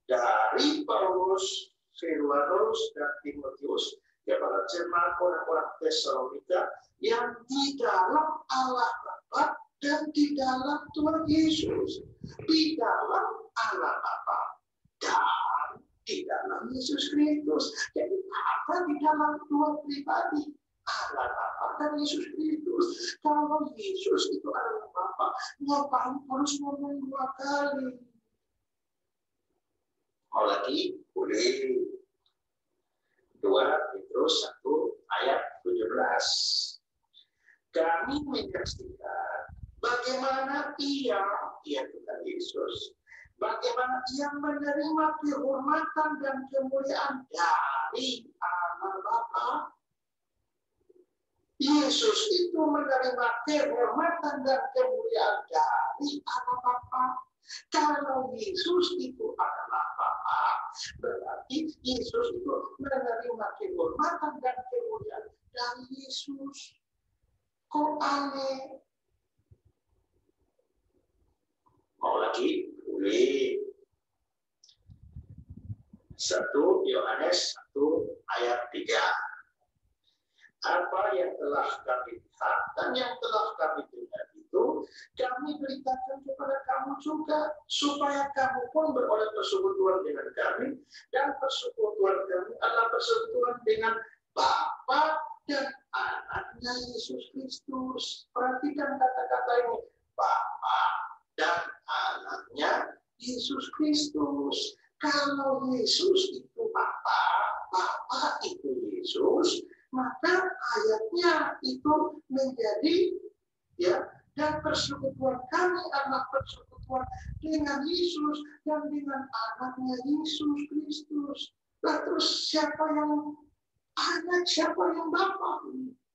Dari Paulus, Silvanus, dan Timotius kepada jemaat orang-orang Tesalonika yang di dalam Allah Bapa dan di dalam Tuhan Yesus. Di dalam Allah Bapa dan di dalam Yesus Kristus. Jadi apa di dalam 2 pribadi? Allah Bapa dan Yesus Kristus. Kalau Yesus itu adalah Bapa, ngapain harus ngomong 2 kali? Mau lagi? Boleh. 2 Petrus 1 ayat 17. Kami menyaksikan bagaimana ia Tuhan Yesus, bagaimana ia menerima kehormatan dan kemuliaan dari Allah Bapa. Yesus itu menerima kehormatan dan kemuliaan dari Allah Bapa. Kalau Yesus itu adalah Bapa, berarti Yesus itu menerima kehormatan dan kemuliaan dari Yesus. Kok aneh? Mau lagi? Boleh. 1 Yohanes 1 ayat 3. Apa yang telah kami lihat dan yang telah kami dengar itu, kami beritakan kepada kamu juga, supaya kamu pun beroleh persekutuan dengan kami, dan persekutuan kami adalah persekutuan dengan Bapa dan Anaknya Yesus Kristus. Perhatikan kata-kata ini, Bapa dan Anaknya Yesus Kristus. Kalau Yesus itu Bapa, Bapa itu Yesus, maka ayatnya itu menjadi ya, dan persekutuan kami adalah persekutuan dengan Yesus dan dengan Anaknya Yesus Kristus. Nah, terus siapa yang anak, siapa yang Bapa?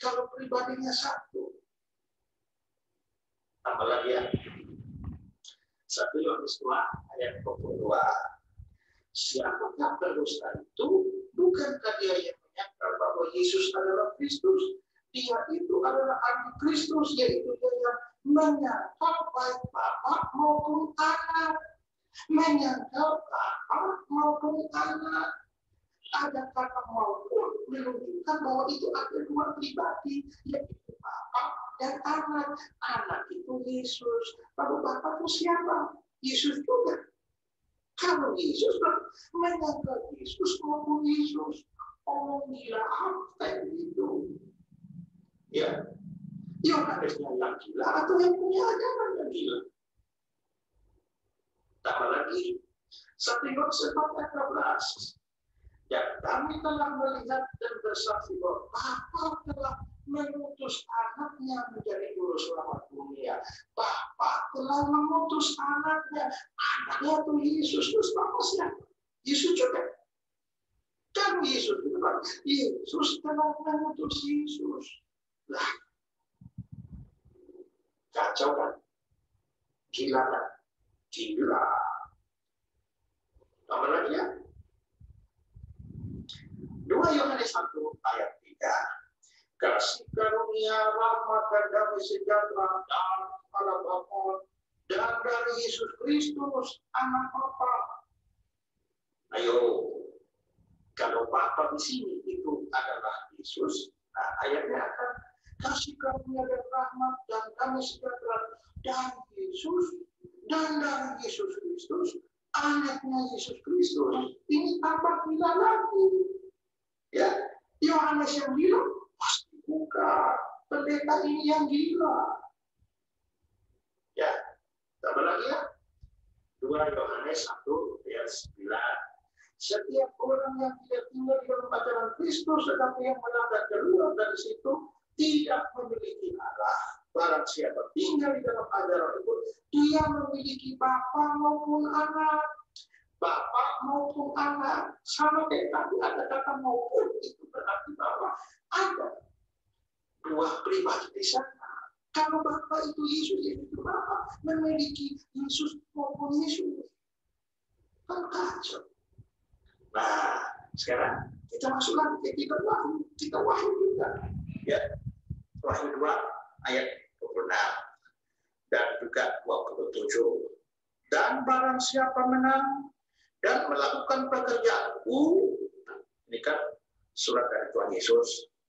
Kalau pribadinya satu. Tambah lagi ya. 1 Yohanes 2 ayat 22. Siapakah berdusta itu? Bukankah dia yang menyangkal bahwa Yesus adalah Kristus? Dia itu adalah Antikristus, yaitu dia yang menyangkal baik Bapa maupun Anak. Menyangkal Bapa maupun Anak. Ada kata maupun menunjukkan bahwa itu ada dua pribadi, yaitu Bapa dan Anak. Anak itu Yesus. Lalu Bapa itu siapa? Yesus juga. Kalau Yesus menyangkal Yesus maupun Yesus, orang gila apa itu? Ya, Yohanesnya yang gila atau yang punya ajaran yang gila? Tambah lagi, 1 Yohanes 4:14. Dan kami telah melihat dan bersaksi bahwa Bapa telah mengutus Anaknya menjadi juru selamat dunia. Bapa telah mengutus Anaknya. Anaknya itu Yesus. Terus Bapa siapa? Yesus juga. Kan Yesus itu kan? Yesus telah mengutus Yesus. Lah, kacau kan? Gila kan? Gila. Tambah lagi ya. 2 Yohanes 1 ayat 3. Kasih karunia, rahmat dan damai sejahtera dari Allah Bapa dan dari Yesus Kristus Anak Bapa. Ayo, kalau Bapa di sini itu adalah Yesus, nah ayatnya akan kasih karunia dan rahmat dan damai sejahtera dari Yesus dan dari Yesus Kristus Anaknya Yesus Kristus. Ini apa gila lagi? Ya, Yohanes yang gila pasti bukan. Pendeta ini yang gila. Ya, tambah lagi ya. 2 Yohanes 1 ayat 9. Setiap orang yang tidak tinggal di dalam ajaran Kristus, tetapi yang melanggar keluar dari situ, tidak memiliki Allah. Barang siapa tinggal di dalam ajaran itu, dia memiliki Bapa maupun Anak. Bapa maupun Anak. Sama kayak tadi ada kata maupun, itu berarti bahwa ada dua pribadi di sana. Kalau Bapa itu Yesus, itu Bapa memiliki Yesus maupun Yesus. Kan kacau. Nah, sekarang kita masuk lagi ke kitab Wahyu. Kita Wahyu juga. Ya. Wahyu 2 ayat 26 dan juga 27. Dan barang siapa menang dan melakukan pekerjaanku, ini kan surat dari Tuhan Yesus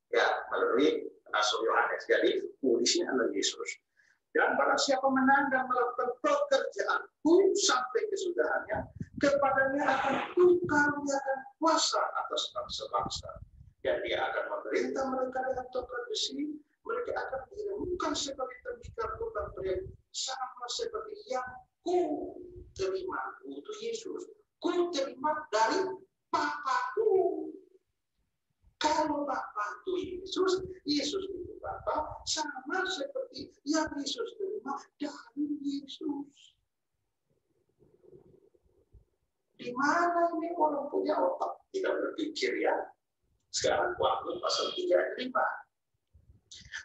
ya melalui Rasul Yohanes. Jadi di sini adalah Yesus. Dan barang siapa menang dan melakukan pekerjaanku sampai kesudahannya, kepadanya akan kukaruniakan kuasa atas bangsa-bangsa. Dan dia akan memerintah mereka dengan tongkat besi. Mereka akan diremukkan seperti tembikar tukang periuk, sama seperti yang ku terima. Itu Yesus. Ku terima dari Bapakku. Kalau Bapa itu Yesus, Yesus itu Bapa, sama seperti yang Yesus terima dari Yesus. Di mana ini orang punya otak? Tidak berpikir ya. Sekarang Wahyu pasal 3 ayat 5.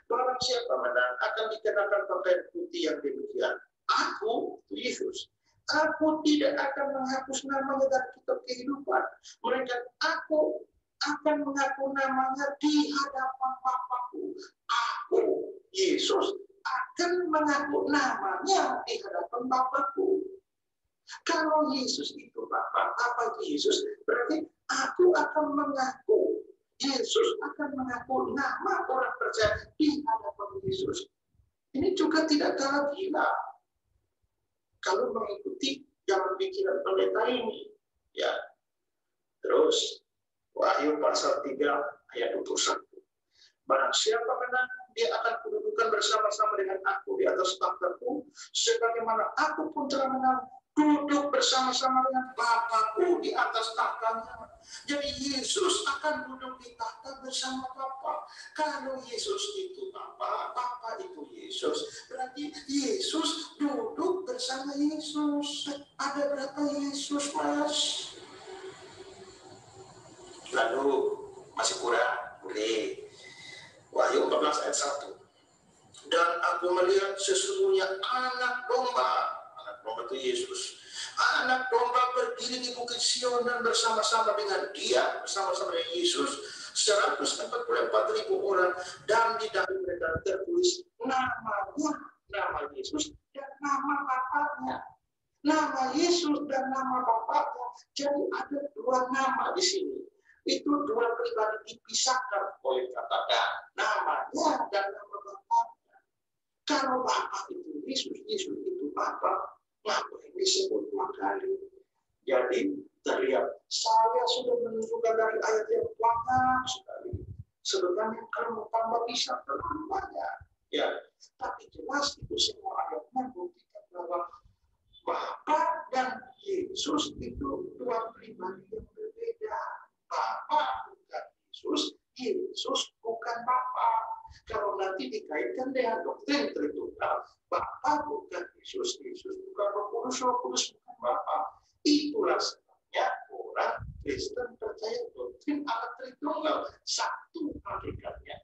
Barang siapa menang akan dikenakan pakaian putih yang demikian. Aku, Yesus, aku tidak akan menghapus namanya dari kitab kehidupan. Mereka aku akan mengaku namanya di hadapan Bapakku. Aku, Yesus, akan mengaku namanya di hadapan Bapakku. Kalau Yesus itu Bapa, apa itu Yesus? Berarti aku akan mengaku Yesus akan mengaku nama orang percaya di hadapan Yesus. Ini juga tidak kalah gila. Kalau mengikuti jalan pikiran pendeta ini, ya. Terus Wahyu pasal 3 ayat 21. Barang siapa menang, dia akan kududukan bersama-sama dengan aku di atas takhtaku, sebagaimana aku pun telah menang, duduk bersama-sama dengan Bapakku di atas tahtanya. Jadi Yesus akan duduk di tahta bersama Bapa. Kalau Yesus itu Bapa, Bapa itu Yesus, berarti Yesus duduk bersama Yesus. Ada berapa Yesus, Mas? Lalu masih kurang, boleh. Wahyu 14 ayat 1. Dan aku melihat sesungguhnya anak domba itu Yesus. Anak domba berdiri di Bukit Sion dan bersama-sama dengan dia, bersama-sama dengan Yesus, 144.000 orang, dan di dalam mereka tertulis namanya, nama Yesus dan nama Bapaknya. Nama Yesus dan nama Bapaknya. Jadi ada dua nama di sini. Itu dua pribadi dipisahkan oleh kata dan, namanya dan nama Bapaknya. Kalau Bapa itu Yesus, Yesus itu Bapa, maka ini disebut dua kali. Jadi terlihat saya sudah menunjukkan dari ayat yang banyak sekali. Sebenarnya kalau tambah bisa terlalu banyak, ya. Tapi jelas itu semua ayat membuktikan bahwa Bapa dan Yesus itu dua pribadi yang berbeda. Bapa bukan Yesus, Yesus bukan Bapa. Kalau nanti dikaitkan dengan doktrin Tritunggal, Bapa bukan Yesus, Yesus bukan Roh Kudus, Roh Kudus bukan Bapa. Itulah sebabnya orang Kristen percaya doktrin Allah Tritunggal, satu hakikatnya,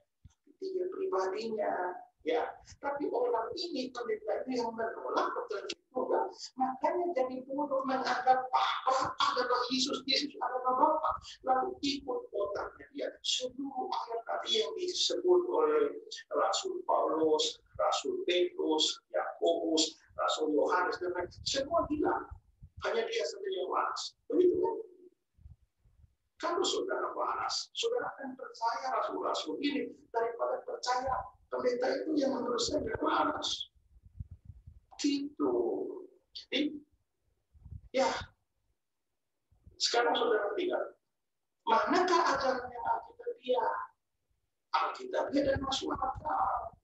tiga pribadinya. Ya, tapi orang ini pendeta yang menolak doktrin Tritunggal, makanya jadi bodoh menganggap Bapa adalah Yesus, Yesus adalah Bapa, lalu ikut otaknya dia. Seluruh ayat tadi yang disebut oleh Rasul Paulus, Rasul Petrus, Yakobus, Rasul Yohanes, dan lain semua hilang. Hanya dia saja yang waras. Begitu kan? Kalau saudara waras, saudara akan percaya rasul-rasul ini daripada percaya pendeta itu yang menurut saya tidak waras. Gitu. Jadi, ya, sekarang saudara tinggal. Manakah ajaran yang Alkitabiah? Alkitabiah dan masuk akal.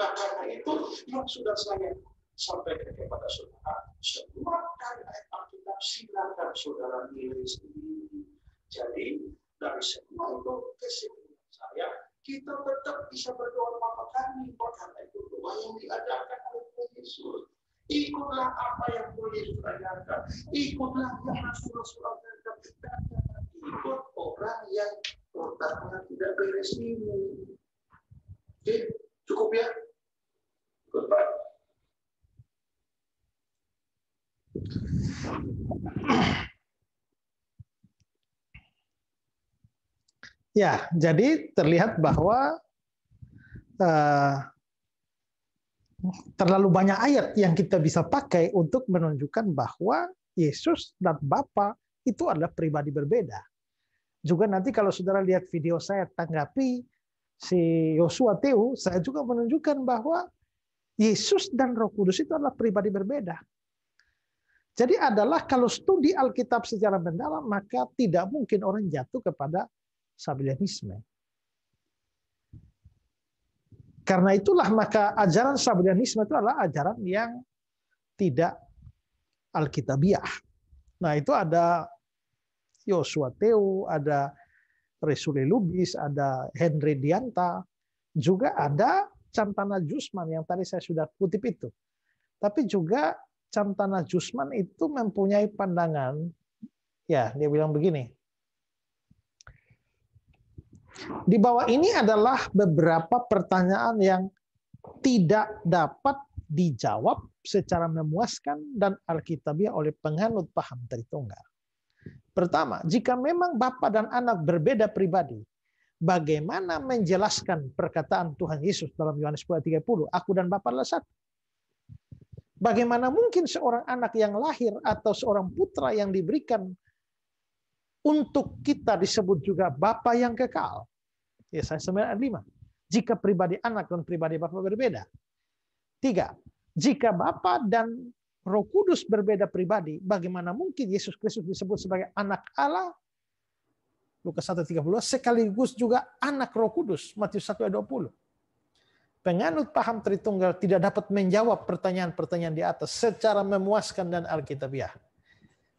Nah, karena itu yang sudah saya sampaikan kepada saudara, semua dari ayat Alkitab silakan saudara milih sendiri. Jadi dari semua itu kesimpulan saya, kita tetap bisa berdoa Bapa kami, karena itu doa yang diajarkan oleh Yesus. Ikutlah apa yang Yesus ajarkan, ikutlah yang Rasul-Rasul ajarkan, dan jangan ikut orang yang otaknya tidak beres ini. Oke, cukup ya. Goodbye. Ya, jadi terlihat bahwa terlalu banyak ayat yang kita bisa pakai untuk menunjukkan bahwa Yesus dan Bapa itu adalah pribadi berbeda. Juga nanti kalau saudara lihat video saya tanggapi si Yosua Teu, saya juga menunjukkan bahwa Yesus dan Roh Kudus itu adalah pribadi berbeda. Jadi adalah kalau studi Alkitab secara mendalam, maka tidak mungkin orang jatuh kepada Sabellianisme. Karena itulah maka ajaran Sabellianisme itu adalah ajaran yang tidak Alkitabiah. Nah itu ada Yosua Teu, ada Resule Lubis, ada Henry Dianta, juga ada Cantana Jusman yang tadi saya sudah kutip itu. Tapi juga Cantana Jusman itu mempunyai pandangan, ya dia bilang begini. Di bawah ini adalah beberapa pertanyaan yang tidak dapat dijawab secara memuaskan dan alkitabiah oleh penganut paham Tritunggal. Pertama, jika memang Bapa dan Anak berbeda pribadi, bagaimana menjelaskan perkataan Tuhan Yesus dalam Yohanes 10:30, aku dan Bapa adalah satu? Bagaimana mungkin seorang anak yang lahir atau seorang putra yang diberikan untuk kita disebut juga Bapa yang kekal. Yesaya 9 ayat 5. Jika pribadi anak dan pribadi Bapa berbeda. 3. Jika Bapa dan Roh Kudus berbeda pribadi, bagaimana mungkin Yesus Kristus disebut sebagai anak Allah? Lukas 1:30, sekaligus juga anak Roh Kudus, Matius 1 ayat 20. Penganut paham Tritunggal tidak dapat menjawab pertanyaan-pertanyaan di atas secara memuaskan dan alkitabiah.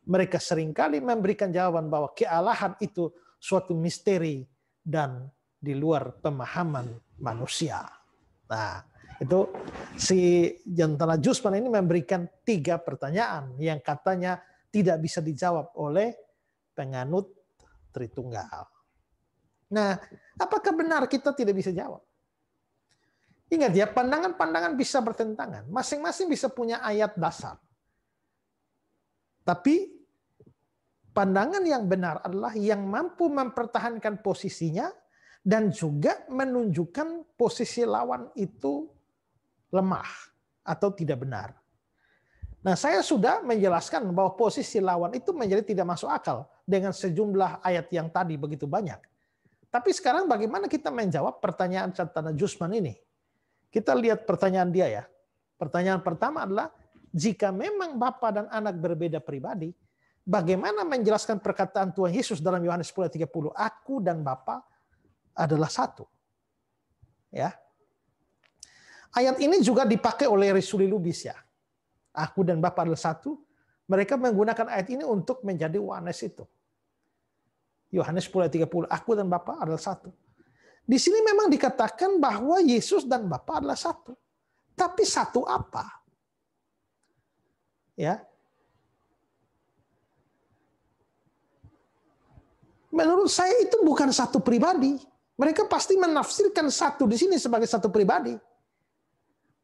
Mereka seringkali memberikan jawaban bahwa kealahan itu suatu misteri dan di luar pemahaman manusia. Nah, itu si Jantana Jusman ini memberikan 3 pertanyaan yang katanya tidak bisa dijawab oleh penganut Tritunggal. Nah, apakah benar kita tidak bisa jawab? Ingat ya, pandangan-pandangan bisa bertentangan. Masing-masing bisa punya ayat dasar. Tapi pandangan yang benar adalah yang mampu mempertahankan posisinya dan juga menunjukkan posisi lawan itu lemah atau tidak benar. Nah, saya sudah menjelaskan bahwa posisi lawan itu menjadi tidak masuk akal dengan sejumlah ayat yang tadi begitu banyak. Tapi sekarang bagaimana kita menjawab pertanyaan Jantana Jusman ini? Kita lihat pertanyaan dia ya. Pertanyaan pertama adalah, jika memang Bapa dan Anak berbeda pribadi, bagaimana menjelaskan perkataan Tuhan Yesus dalam Yohanes 10:30, aku dan Bapa adalah satu. Ya. Ayat ini juga dipakai oleh Risuli Lubis ya. Aku dan Bapa adalah satu. Mereka menggunakan ayat ini untuk menjadi oneness itu. Yohanes 10:30, aku dan Bapa adalah satu. Di sini memang dikatakan bahwa Yesus dan Bapa adalah satu. Tapi satu apa? Ya. Menurut saya itu bukan satu pribadi. Mereka pasti menafsirkan satu di sini sebagai satu pribadi.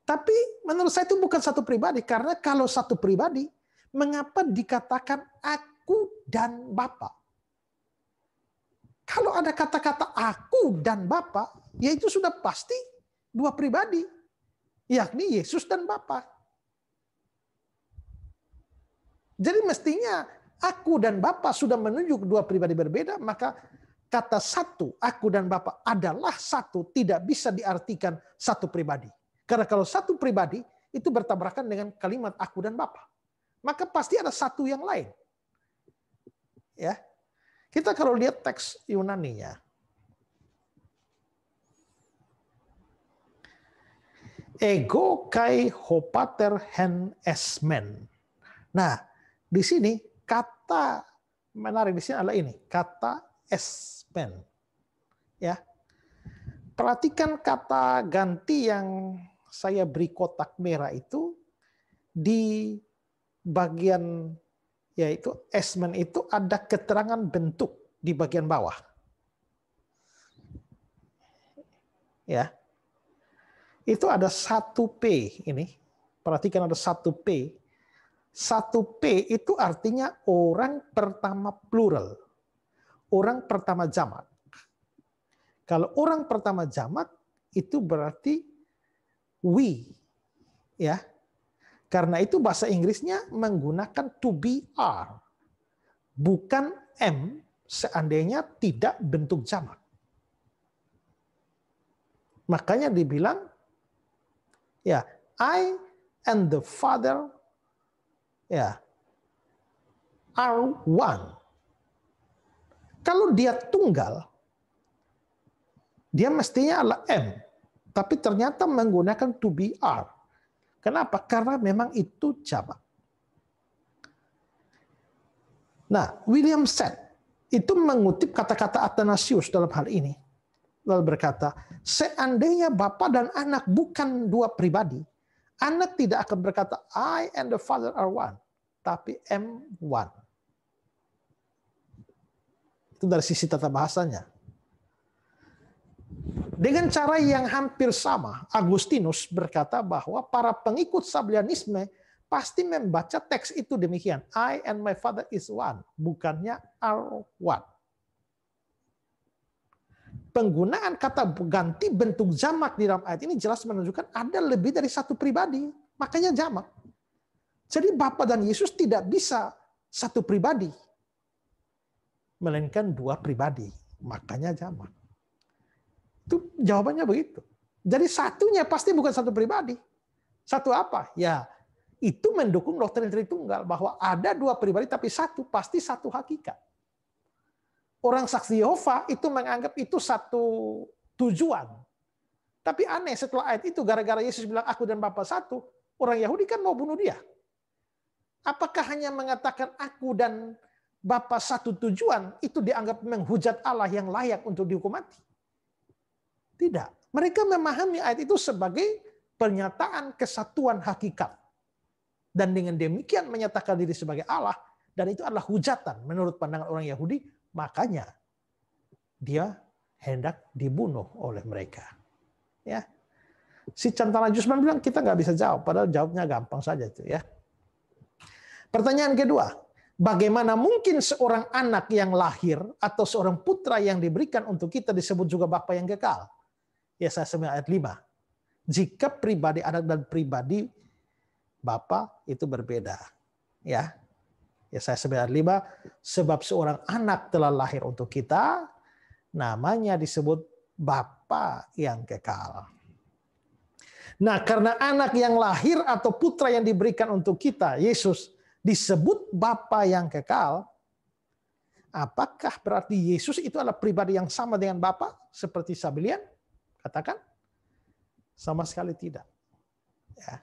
Tapi menurut saya itu bukan satu pribadi. Karena kalau satu pribadi, mengapa dikatakan aku dan Bapa? Kalau ada kata-kata aku dan Bapa, ya itu sudah pasti 2 pribadi, yakni Yesus dan Bapa. Jadi mestinya aku dan Bapa sudah menunjuk 2 pribadi berbeda, maka kata satu, aku dan Bapa adalah satu, tidak bisa diartikan satu pribadi. Karena kalau satu pribadi, itu bertabrakan dengan kalimat aku dan Bapa. Maka pasti ada satu yang lain. Ya. Kita kalau lihat teks Yunaninya. Ego kai hopater hen esmen. Nah, di sini kata menarik di sini adalah ini, kata esmen. Ya. Perhatikan kata ganti yang saya beri kotak merah itu di bagian, yaitu esmen itu ada keterangan bentuk di bagian bawah. Ya. Itu ada 1P ini. Perhatikan ada 1P. 1P itu artinya orang pertama plural. Orang pertama jamak. Kalau orang pertama jamak itu berarti we. Ya. Karena itu bahasa Inggrisnya menggunakan to be are. Bukan M seandainya tidak bentuk jamak. Makanya dibilang, ya, I and the Father ya, are one. Kalau dia tunggal, dia mestinya adalah M. Tapi ternyata menggunakan to be are. Kenapa? Karena memang itu jamak. Nah, William Seth itu mengutip kata-kata Athanasius dalam hal ini. Lalu berkata, seandainya Bapa dan Anak bukan 2 pribadi, Anak tidak akan berkata, I and the Father are one. Tapi M1. Itu dari sisi tata bahasanya. Dengan cara yang hampir sama, Agustinus berkata bahwa para pengikut Sablianisme pasti membaca teks itu demikian. I and my Father is one. Bukannya are one. Penggunaan kata ganti bentuk jamak di dalam ayat ini jelas menunjukkan ada lebih dari 1 pribadi. Makanya jamak. Jadi Bapa dan Yesus tidak bisa 1 pribadi. melainkan dua pribadi. Makanya jamak. Itu jawabannya begitu. Jadi satunya pasti bukan satu pribadi. Satu apa? Ya, itu mendukung doktrin Tritunggal bahwa ada dua pribadi tapi satu, pasti satu hakikat. Orang saksi Yehova itu menganggap itu satu tujuan. Tapi aneh setelah ayat itu gara-gara Yesus bilang aku dan Bapa satu, orang Yahudi kan mau bunuh dia. Apakah hanya mengatakan aku dan Bapa satu tujuan itu dianggap menghujat Allah yang layak untuk dihukum mati? Tidak. Mereka memahami ayat itu sebagai pernyataan kesatuan hakikat. Dan dengan demikian menyatakan diri sebagai Allah. Dan itu adalah hujatan menurut pandangan orang Yahudi. Makanya dia hendak dibunuh oleh mereka. Ya, si Cantala Jusman bilang kita nggak bisa jawab. Padahal jawabnya gampang saja itu ya. Pertanyaan kedua. Bagaimana mungkin seorang anak yang lahir atau seorang putra yang diberikan untuk kita disebut juga Bapa yang kekal? Yesaya 9 ayat 5. Jika pribadi anak dan pribadi Bapa itu berbeda. Ya. Yesaya 9 ayat 5. Sebab seorang anak telah lahir untuk kita, namanya disebut Bapa yang kekal. Nah, karena anak yang lahir atau putra yang diberikan untuk kita, Yesus, disebut Bapa yang kekal, apakah berarti Yesus itu adalah pribadi yang sama dengan Bapa seperti Sabilian? Katakan, sama sekali tidak. Ya.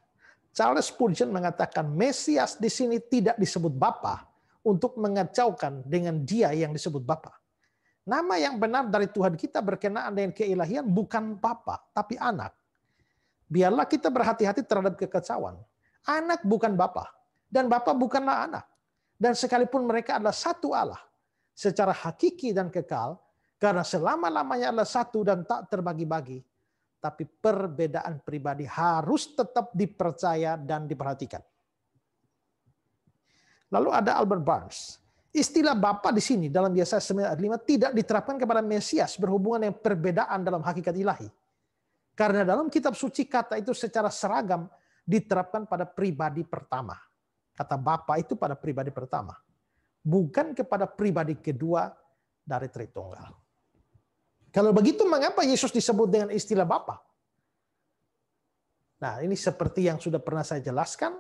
Charles Spurgeon mengatakan Mesias di sini tidak disebut Bapa untuk mengacaukan dengan Dia yang disebut Bapa. Nama yang benar dari Tuhan kita berkenaan dengan keilahian bukan Bapa, tapi anak. Biarlah kita berhati-hati terhadap kekacauan. Anak bukan Bapa. Dan Bapa bukanlah anak. Dan sekalipun mereka adalah satu Allah. Secara hakiki dan kekal. Karena selama-lamanya adalah satu dan tak terbagi-bagi. Tapi perbedaan pribadi harus tetap dipercaya dan diperhatikan. Lalu ada Albert Barnes. Istilah Bapa di sini dalam Yesaya 9 ayat 5 tidak diterapkan kepada Mesias berhubungan dengan perbedaan dalam hakikat ilahi. Karena dalam kitab suci kata itu secara seragam diterapkan pada pribadi pertama. Kata Bapa itu pada pribadi pertama. Bukan kepada pribadi kedua dari Tritunggal. Kalau begitu mengapa Yesus disebut dengan istilah Bapa? Nah, ini seperti yang sudah pernah saya jelaskan.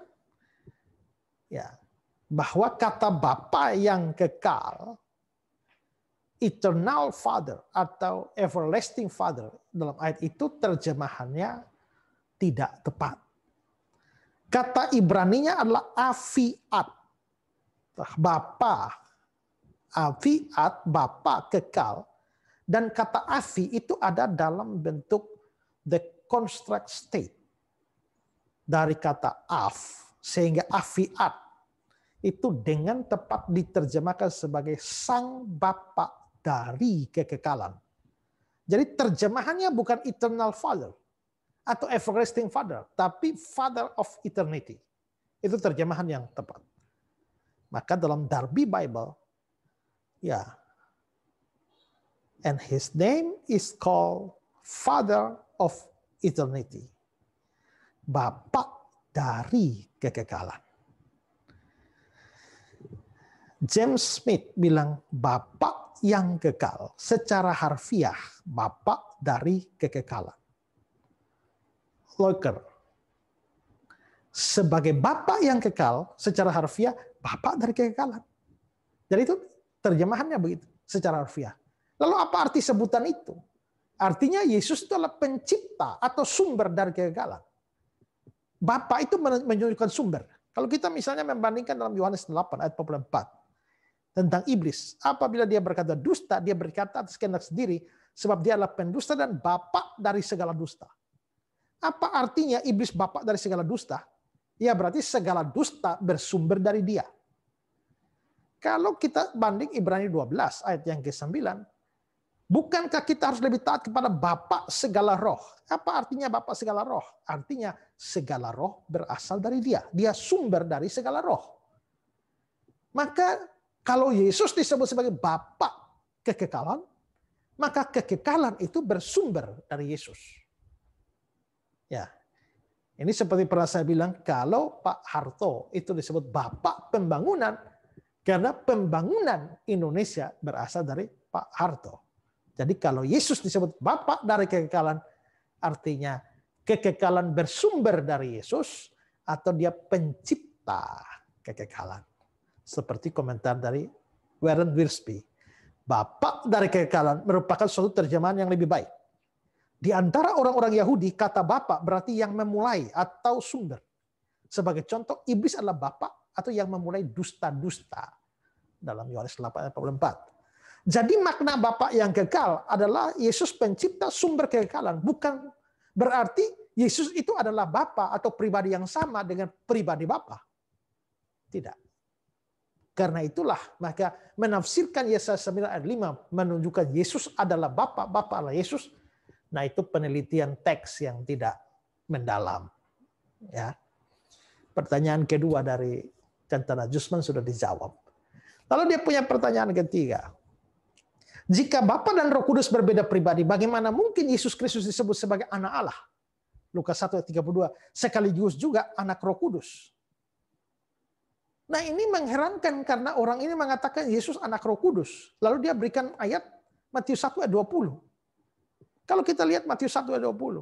Ya, bahwa kata Bapa yang kekal, Eternal Father atau Everlasting Father dalam ayat itu terjemahannya tidak tepat. Kata Ibraninya adalah afiat. Bapa. Afiat, Bapa kekal. Dan kata afi itu ada dalam bentuk the construct state. Dari kata af. Sehingga afiat. Itu dengan tepat diterjemahkan sebagai sang Bapa dari kekekalan. Jadi terjemahannya bukan Eternal Father. Atau Everlasting Father, tapi Father of Eternity. Itu terjemahan yang tepat. Maka dalam Darby Bible, ya, and his name is called Father of Eternity. Bapa dari kekekalan. James Smith bilang Bapa yang kekal. Secara harfiah, Bapa dari kekekalan. Loker. Sebagai Bapa yang kekal, secara harfiah, Bapa dari kekekalan. Jadi itu terjemahannya begitu, secara harfiah. Lalu apa arti sebutan itu? Artinya Yesus itu adalah pencipta atau sumber dari kekekalan. Bapa itu menunjukkan sumber. Kalau kita misalnya membandingkan dalam Yohanes 8 ayat 44 tentang iblis, apabila dia berkata dusta, dia berkata atas kehendak sendiri, sebab dia adalah pendusta dan bapa dari segala dusta. Apa artinya iblis bapa dari segala dusta? Ya berarti segala dusta bersumber dari dia. Kalau kita banding Ibrani 12 ayat yang ke-9, bukankah kita harus lebih taat kepada Bapa segala roh? Apa artinya Bapa segala roh? Artinya segala roh berasal dari dia. Dia sumber dari segala roh. Maka kalau Yesus disebut sebagai Bapa kekekalan, maka kekekalan itu bersumber dari Yesus. Ya, ini seperti pernah saya bilang, kalau Pak Harto itu disebut Bapak Pembangunan, Karena pembangunan Indonesia berasal dari Pak Harto. Jadi kalau Yesus disebut Bapa dari kekekalan, artinya kekekalan bersumber dari Yesus atau dia pencipta kekekalan. Seperti komentar dari Warren Wiersbe. Bapa dari kekekalan merupakan suatu terjemahan yang lebih baik. Di antara orang-orang Yahudi, kata Bapa berarti yang memulai atau sumber. Sebagai contoh, iblis adalah bapa atau yang memulai dusta-dusta. Dalam Yohanes 8:44. Jadi makna Bapa yang kekal adalah Yesus pencipta sumber kekekalan. Bukan berarti Yesus itu adalah Bapa atau pribadi yang sama dengan pribadi Bapa. Tidak. Karena itulah maka menafsirkan Yesaya 9 ayat 5 menunjukkan Yesus adalah Bapa, Bapa adalah Yesus. Nah itu penelitian teks yang tidak mendalam. Ya. Pertanyaan kedua dari Cantana Jusman sudah dijawab. Lalu dia punya pertanyaan ketiga. Jika Bapa dan Roh Kudus berbeda pribadi, bagaimana mungkin Yesus Kristus disebut sebagai anak Allah? Lukas 1 ayat 32. Sekaligus juga anak Roh Kudus. Nah ini mengherankan karena orang ini mengatakan Yesus anak Roh Kudus. Lalu dia berikan ayat Matius 1 ayat 20. Kalau kita lihat Matius 1 ayat 20.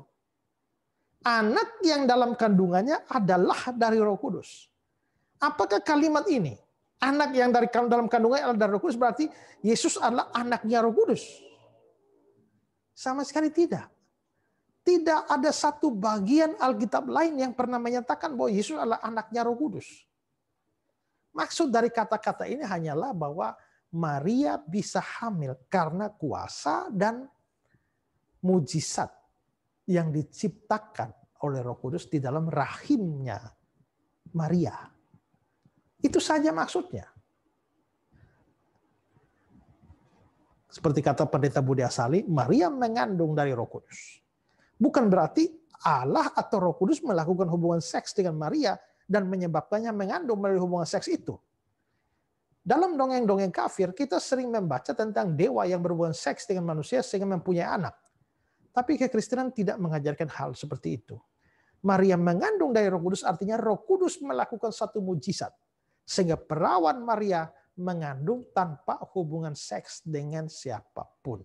Anak yang dalam kandungannya adalah dari Roh Kudus. Apakah kalimat ini? Anak yang dari dalam kandungannya adalah dari Roh Kudus berarti Yesus adalah anaknya Roh Kudus? Sama sekali tidak. Tidak ada satu bagian Alkitab lain yang pernah menyatakan bahwa Yesus adalah anaknya Roh Kudus. Maksud dari kata-kata ini hanyalah bahwa Maria bisa hamil karena kuasa dan mujizat yang diciptakan oleh Roh Kudus di dalam rahimnya Maria. Itu saja maksudnya. Seperti kata Pendeta Budi Asali, Maria mengandung dari Roh Kudus. Bukan berarti Allah atau Roh Kudus melakukan hubungan seks dengan Maria dan menyebabkannya mengandung melalui hubungan seks itu. Dalam dongeng-dongeng kafir, kita sering membaca tentang dewa yang berhubungan seks dengan manusia sehingga mempunyai anak. Tapi kekristenan tidak mengajarkan hal seperti itu. Maria mengandung dari Roh Kudus artinya Roh Kudus melakukan satu mujizat. Sehingga perawan Maria mengandung tanpa hubungan seks dengan siapapun.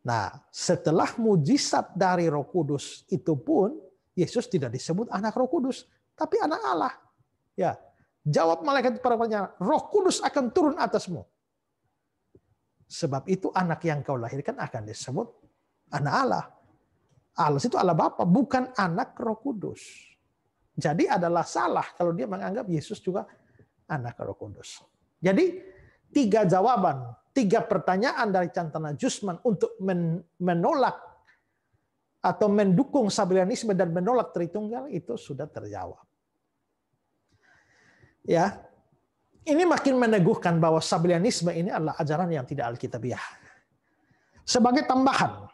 Nah, setelah mujizat dari Roh Kudus itu pun, Yesus tidak disebut anak Roh Kudus, tapi anak Allah. Ya, jawab malaikat para penanya, Roh Kudus akan turun atasmu. Sebab itu anak yang kau lahirkan akan disebut anak Allah. Allah itu Allah Bapa, bukan anak Roh Kudus. Jadi adalah salah kalau dia menganggap Yesus juga anak Roh Kudus. Jadi 3 jawaban, 3 pertanyaan dari Cantana Jusman untuk menolak atau mendukung Sabellianisme dan menolak Tritunggal itu sudah terjawab. Ya. Ini makin meneguhkan bahwa Sabellianisme ini adalah ajaran yang tidak alkitabiah. Sebagai tambahan,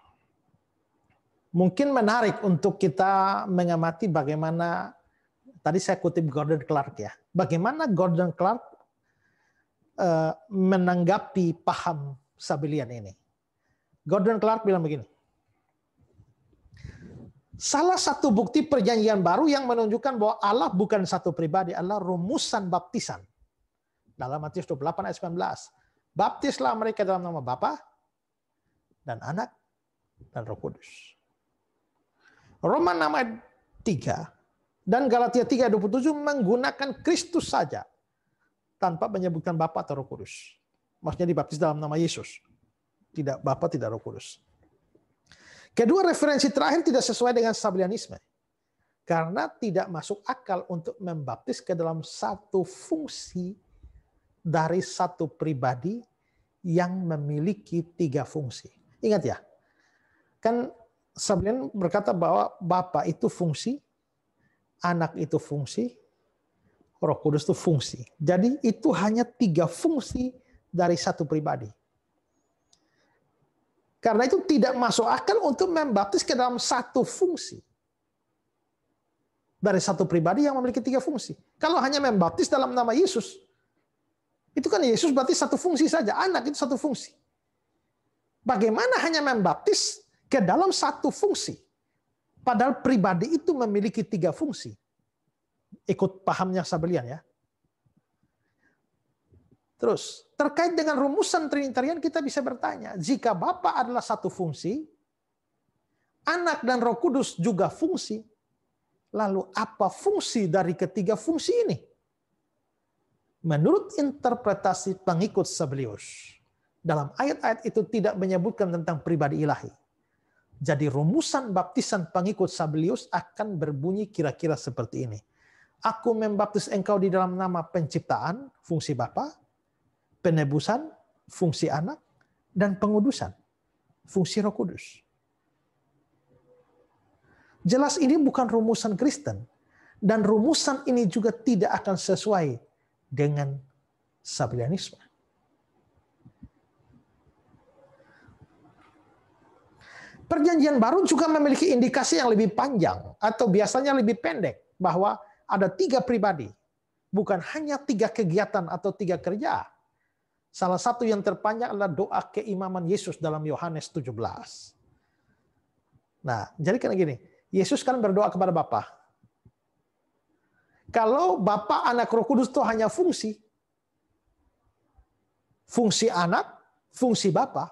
mungkin menarik untuk kita mengamati bagaimana, tadi saya kutip Gordon Clark ya, bagaimana Gordon Clark menanggapi paham Sabellian ini. Gordon Clark bilang begini, salah satu bukti perjanjian baru yang menunjukkan bahwa Allah bukan satu pribadi adalah rumusan baptisan. Dalam Matius 28 ayat 19. Baptislah mereka dalam nama Bapa dan Anak dan Roh Kudus. Roma 6 ayat 3 dan Galatia 3 ayat 27 menggunakan Kristus saja tanpa menyebutkan Bapa atau Roh Kudus. Maksudnya dibaptis dalam nama Yesus. Tidak Bapa, tidak Roh Kudus. Kedua referensi terakhir tidak sesuai dengan Sabellianisme. Karena tidak masuk akal untuk membaptis ke dalam satu fungsi dari satu pribadi yang memiliki 3 fungsi. Ingat ya, kan Sabellian berkata bahwa Bapa itu fungsi, Anak itu fungsi, Roh Kudus itu fungsi. Jadi itu hanya 3 fungsi dari satu pribadi. Karena itu tidak masuk akal untuk membaptis ke dalam satu fungsi dari satu pribadi yang memiliki 3 fungsi. Kalau hanya membaptis dalam nama Yesus, itu kan Yesus berarti satu fungsi saja. Anak itu satu fungsi. Bagaimana hanya membaptis ke dalam satu fungsi? Padahal pribadi itu memiliki 3 fungsi. Ikut pahamnya Sabellian ya. Terus, terkait dengan rumusan Trinitarian kita bisa bertanya, jika Bapa adalah satu fungsi, Anak dan Roh Kudus juga fungsi, lalu apa fungsi dari ketiga fungsi ini? Menurut interpretasi pengikut Sabellius, dalam ayat-ayat itu tidak menyebutkan tentang pribadi ilahi. Jadi rumusan baptisan pengikut Sabellius akan berbunyi kira-kira seperti ini. Aku membaptis engkau di dalam nama penciptaan, fungsi Bapa, penebusan, fungsi Anak, dan pengudusan, fungsi Roh Kudus. Jelas ini bukan rumusan Kristen. Dan rumusan ini juga tidak akan sesuai dengan Sabellianisme. Perjanjian Baru juga memiliki indikasi yang lebih panjang atau biasanya lebih pendek bahwa ada 3 pribadi, bukan hanya 3 kegiatan atau 3 kerja. Salah satu yang terpanjang adalah doa keimaman Yesus dalam Yohanes 17. Nah, jadi kan gini, Yesus kan berdoa kepada Bapa. Kalau Bapa, Anak, Roh Kudus itu hanya fungsi Anak, fungsi Bapa.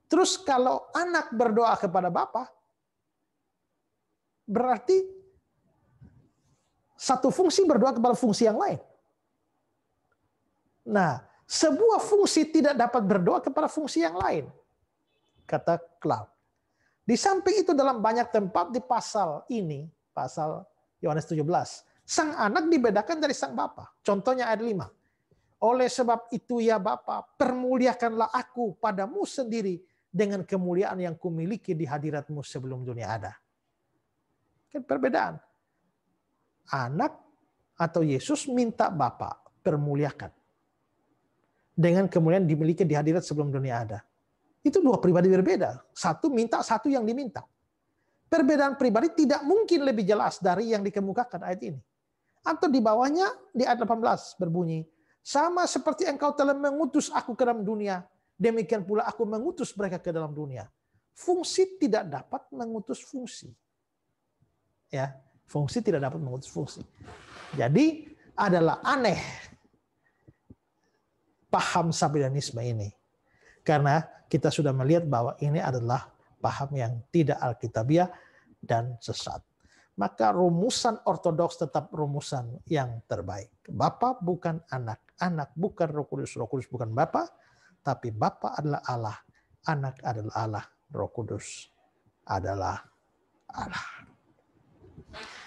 Terus kalau Anak berdoa kepada Bapa, berarti satu fungsi berdoa kepada fungsi yang lain. Nah, sebuah fungsi tidak dapat berdoa kepada fungsi yang lain, kata Clark. Di samping itu dalam banyak tempat di pasal ini, pasal Yohanes 17, Sang Anak dibedakan dari Sang Bapa. Contohnya ayat 5. Oleh sebab itu ya Bapa, permuliakanlah aku padamu sendiri dengan kemuliaan yang kumiliki di hadiratmu sebelum dunia ada. Kan perbedaan. Anak atau Yesus minta Bapa permuliakan. Dengan kemuliaan dimiliki di hadirat sebelum dunia ada. Itu 2 pribadi berbeda. Satu minta, satu yang diminta. Perbedaan pribadi tidak mungkin lebih jelas dari yang dikemukakan ayat ini. Atau di bawahnya di ayat 18 berbunyi, sama seperti engkau telah mengutus aku ke dalam dunia, demikian pula aku mengutus mereka ke dalam dunia. Fungsi tidak dapat mengutus fungsi. Ya, fungsi tidak dapat mengutus fungsi. Jadi adalah aneh paham Sabellianisme ini. Karena kita sudah melihat bahwa ini adalah paham yang tidak alkitabiah dan sesat. Maka rumusan ortodoks tetap rumusan yang terbaik. Bapa bukan Anak, Anak bukan Roh Kudus, Roh Kudus bukan Bapa, tapi Bapa adalah Allah, Anak adalah Allah, Roh Kudus adalah Allah.